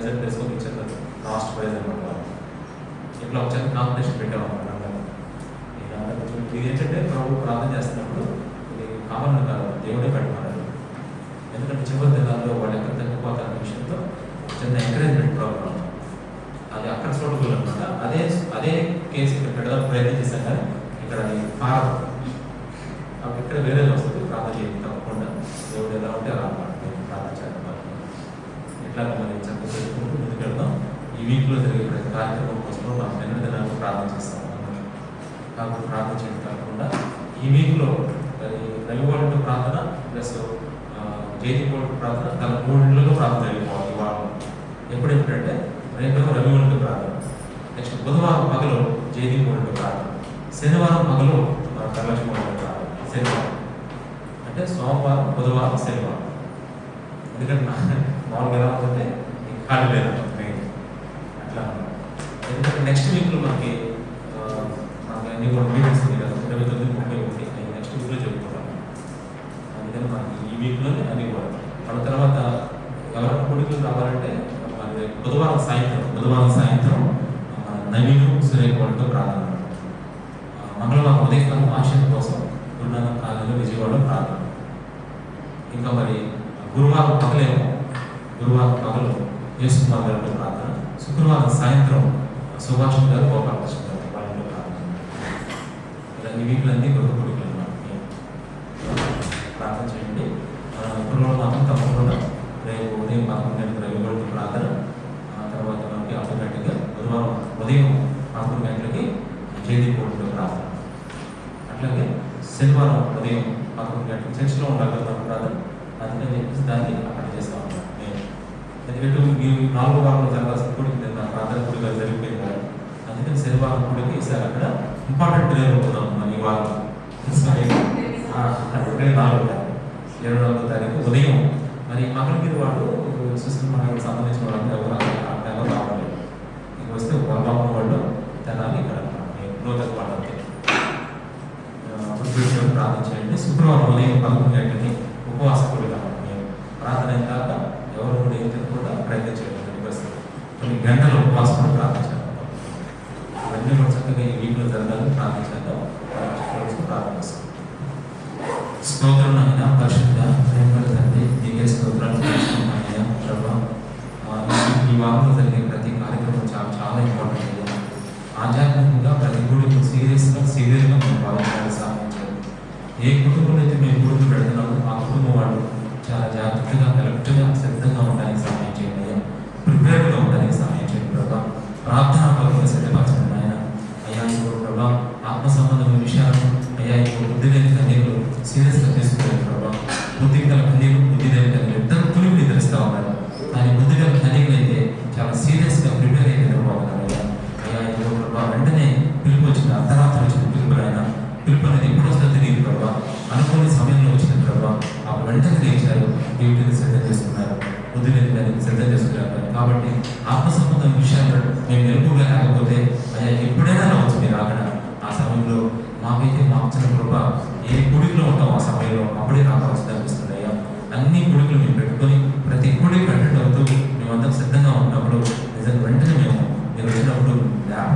[SPEAKER 1] ప్రెసిడెంట్ తెలుసుకొని ఇచ్చారు లాస్ట్ ప్రైజ్ అనమాట. ఇట్లా ఒక చిన్న కాంపిటీషన్ పెట్టామన్నమాట. ఇది ఏంటంటే ప్రభు ప్రార్థన చేస్తున్నప్పుడు ఇది కామన్ కాదు, దేవుడే పెట్టమన్నాడు. ఎందుకంటే చివరి దినాల్లో వాళ్ళు ఎక్కడ తగ్గిపోతారనే విషయంతో చిన్న ఎంకరేజ్మెంట్ ప్రోగ్రామ్ అది అక్కడ చూడగలరు అనమాట. అదే కేసు ఇక్కడ పెట్టడానికి ప్రయత్నం చేశాం కానీ ఇక్కడ అది పారదు. అప్పుడు ఇక్కడ వేరేది వస్తుంది. ప్రార్థన చేయండి తప్పకుండా, దేవుడు ఎలా ఉంటే అలా ప్రార్థన చేద్దాం. ఇట్లా మరి చక్కగా తెలుసుకుంటూ ముందుకెళ్దాం. ఈ వీక్లో జరిగే ప్రతి కార్యక్రమం కోసం మనం నిన్న దినాలు ప్రార్థన చేస్తాం కాబట్టి ప్రార్థన చేయడం కాకుండా ఈ వీక్లో మరి రవివారం ప్రార్థన ప్లస్ జైతికోట ప్రార్థన తన 3 ఇళ్లలో ప్రార్థన జరిగిపోవాలి. ఇవాళ ఎప్పుడెప్పుడంటే రేపు రవివారం ప్రార్థన, నెక్స్ట్ బుధవారం పగలు జైతికోట ప్రార్థన, శనివారం పగలు కరలక్ష్మి ప్రార్థన. శనివారం అంటే సోమవారం, బుధవారం, శనివారం. ఎందుకంటే మామూలుగా ఎలా ఉంటుంటే ఖాళీ లేదంట అట్లా. ఎందుకంటే నెక్స్ట్ వీక్లో మనకి అన్ని కూడా మీటింగ్స్ ఉంది కదా, 29-31 నెక్స్ట్ వీక్లో చెప్పుకుంటాం. అందుకని మనకి ఈ వీక్లోనే అన్ని కూడా మన తర్వాత ఎవరైనా కొడుకులు రావాలంటే మరి బుధవారం సాయంత్రం నవీను సురేఖతో ప్రార్థన, మంగళవారం ఉదయకాలం ఆశయం కోసం గురునాథం కాలేజీలో విజయవాడలో ప్రార్థన. ఇంకా మరి గురువారం పగలు యేసుకుమార్ గారితో ప్రార్థన, శుక్రవారం సాయంత్రం సుభాష్ గారు, గోపాలకృష్ణ గారు వాళ్ళతో ప్రార్థన. ఇలా ఈ వీక్లన్నీ కొడుకులు అన్నమాట. ప్రార్థన చేయండి. కుటుంబంలో మాత్రం తప్పకుండా రేపు ఉదయం 11 గంటలకు రవివారం ప్రార్థన, తర్వాత మనకి ఆటోమేటిక్గా బుధవారం ఉదయం 11 గంటలకి జైదీపూర్లో ప్రార్థన, అట్లాగే శనివారం ఉదయం 11 గంటలకు చర్చిలో ఉండాలి ప్రార్థన. అందుకని చెప్పేసి దాన్ని అక్కడ చేస్తా ఉన్నాను నేను. ఎందుకంటే ఈ 4వ వారంలో జరగాల్సిన కూడికి నేను నా ప్రార్థన కూడిగా జరిగిపోయింది కదా, అందుకని శనివారం కూడికి ఈసారి అక్కడ ఇంపార్టెంట్ డే అవుతున్నాం. మన ఈ వారం 24వ తారీఖు ఉదయం మరి మంగళగిరి వాళ్ళు సుశీల్ మనకు సంబంధించిన వాళ్ళు ఎవరు రావాలి. ఇక వస్తే బాబు వాళ్ళు తెనాలి ఇక్కడ నూతన వాళ్ళకి ప్రార్థన చేయండి. శుక్రవారం ఉదయం 11 గంటలకి ఉపవాస కూడిక ప్రార్థన అయిన తర్వాత ఎవరు కూడా ఏం తినకుండా ప్రయత్నం చేయడం కొన్ని గంటలు ఉపవాసం కూడా ప్రార్థన చేద్దాం. ఇవన్నీ కూడా చక్కగా ఈ వీక్లో జరగాలని ప్రార్థన చేద్దాం. ప్రార్థన చేస్తాం. స్తోత్రం అయినా పరిశుద్ధ ప్రేమ తండ్రి, నీకే స్తోత్రాలు చేస్తున్నాయా ప్రభా. ఈ వారంలో జరిగే ప్రతి కార్యక్రమం చాలా ఇంపార్టెంట్ అయ్యా. ఆధ్యాత్మికంగా ప్రతి గుడికి సీరియస్గా మేము భావించాలి. సహాయం చేయాలి. ఏ కుటుంబంలో అయితే మేము గుడికి పెడుతున్నామో ఆ కుటుంబం వాళ్ళు చాలా జాగ్రత్తగా కరెక్ట్గా శ్రద్ధగా ఉండడానికి సహాయం చేయండి అయ్యా. ప్రిపేర్డ్గా ఉండడానికి సహాయం చేయండి ప్రభా. ప్రార్థన పనులు సిద్ధపరచండి ఆయన. అయ్యా ఇప్పుడు ప్రభా ఆత్మ సంబంధమైన విషయాలు అయ్యా ఇప్పుడు బుద్ధి లేని కన్యలు సీరియస్గా తీసుకున్నారు ప్రభా. బుద్ధి గల కన్యలు, బుద్ధి లేని కన్యలు ఇద్దరు తులిమి నిద్రిస్తూ ఉన్నారు. కానీ బుద్ధి గల కన్యలు అయితే చాలా సీరియస్గా ప్రిపేర్ అయ్యి నిద్రపోతున్నారు అయ్యా. అయ్యా ఇప్పుడు ప్రభా వెంటనే పిలుపు వచ్చింది, అర్ధరాత్రి వచ్చిన పిలుపు ఆయన. పిలుపు అనేది ఎప్పుడు వస్తుందో తెలియదు ప్రభా. అనుకోని సమయంలో వచ్చిన ప్రభా ఆ వెంటనే లేచారు, డ్యూటీని సిద్ధం చేసుకున్నారు, బుద్ధి లేని దానికి సిద్ధం చేసుకున్నారు. కాబట్టి ఆత్మ సంబంధం విషయాలు మేము నిలుపుగా లేకపోతే అయ్యా ఎప్పుడైనా రావచ్చు మీరు ఆగడ. ఆ సమయంలో మాకైతే మాకు వచ్చిన కృప ఏ గుడిలో ఉంటాం ఆ సమయంలో అప్పుడే రావాల్సి అనిపిస్తుంది అయ్యా. అన్ని గుడికలు మేము పెట్టుకొని ప్రతి గుడి అటెండ్ అవుతూ మేమంతా సిద్ధంగా ఉన్నప్పుడు నిజంగా వెంటనే మేము మీరు వచ్చినప్పుడు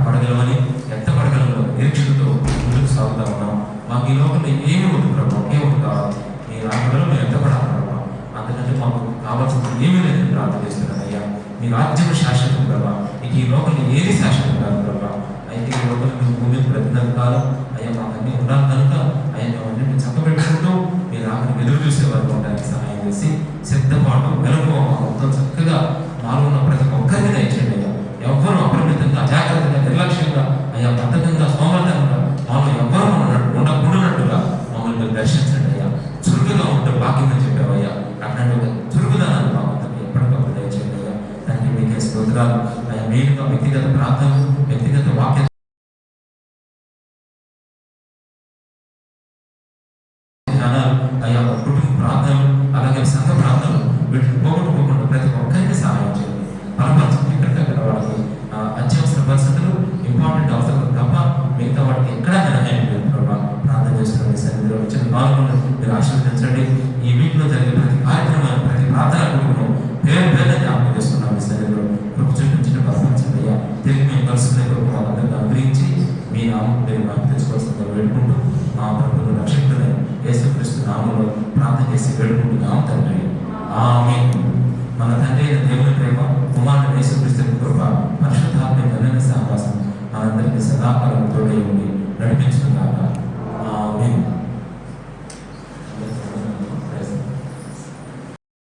[SPEAKER 1] పడగలమని ఎంత పడగలంలో నిరీక్షణతో ముందుకు సాగుతూ ఉన్నాం. మాకు ఈ లోపల ఏమి వద్దు ప్రభావ, ఒకే ఒకటి కావాలి. మీ రాకడలో మేము ఎంత పడాలి ప్రభావ. అందుకంటే మాకు కావాల్సింది ఏమీ లేదని ప్రార్థన చేస్తున్నాను అయ్యా. మీ రాజ్యం శాశ్వతం ప్రభావ. ఇక ఈ లోపల ఏది శాశ్వతం కాదు ప్రభావ. అయితే ఈ లోపల మేము భూమి ప్రతినంత కాలం అయ్యా మాకు అన్నీ ఉండాలి కనుక అయ్యా మేము అన్నింటిని చక్కబెట్టుకుంటూ మీరు ఆమెను ఎదురు చూసే వరకు ఉండడానికి సహాయం చేసి సిద్ధపాటు మెలకు మొత్తం చక్కగా మాలో ఉన్న ప్రతి ఒక్కరిని దయచేయండి అయ్యా. ఎవ్వరూ అప్రమితంగా, అజాగ్రత్తగా, నిర్లక్ష్యంగా అయ్యా బద్ధకంగా, సోమర్థంగా మాలో ఎవ్వరూ ఉండకూడనట్టుగా మమ్మల్ని మీరు దర్శించండి అయ్యా. చురుకుగా ఉంటే భాగ్యం చెప్పావు అయ్యా. అట్లాంటి చురుకుదానాన్ని బాగుంటుంది ఎప్పటికప్పుడు దయచేయండి అయ్యా. దానికి మీకే స్తోత్రాలు అయ్యా. మెయిన్గా వ్యక్తిగత ప్రార్థనలు, వ్యక్తిగత వాక్య అయ్యా, కుటుంబ ప్రార్థనలు అలాగే సంఘ ప్రార్థనలు వీటిని పోగొట్టుకోకుండా ప్రతి ఒక్కరికి సహాయం చేయండి. బలపరచండి. ఎక్కడికక్కడ వాళ్ళకి అత్యవసర పరిస్థితులు, ఇంపార్టెంట్ అవసరాలు తప్ప మిగతా వాటికి ఎక్కడా నిర్ణయం లేదు ప్రభావ. ప్రార్థన చేస్తున్న సన్నిధిలో వచ్చిన పాల్గొని మీరు ఆశీర్వదించండి. ఈ వీక్లో జరిగే ప్రతి కార్యక్రమాన్ని, ప్రతి ప్రార్థన కుటుంబం పేరు జ్ఞాపకం చేస్తున్నాం. ఈ సన్నిధిలో మా ప్రభువు రక్షకుడైన యేసుక్రీస్తు నామములో ప్రార్థన చేసి వేడుకుంటున్నాం తండ్రి. ఆమేన్. మన తండ్రి అయిన దేవుని ప్రేమ, కుమారుడు యేసుక్రీస్తు కృప,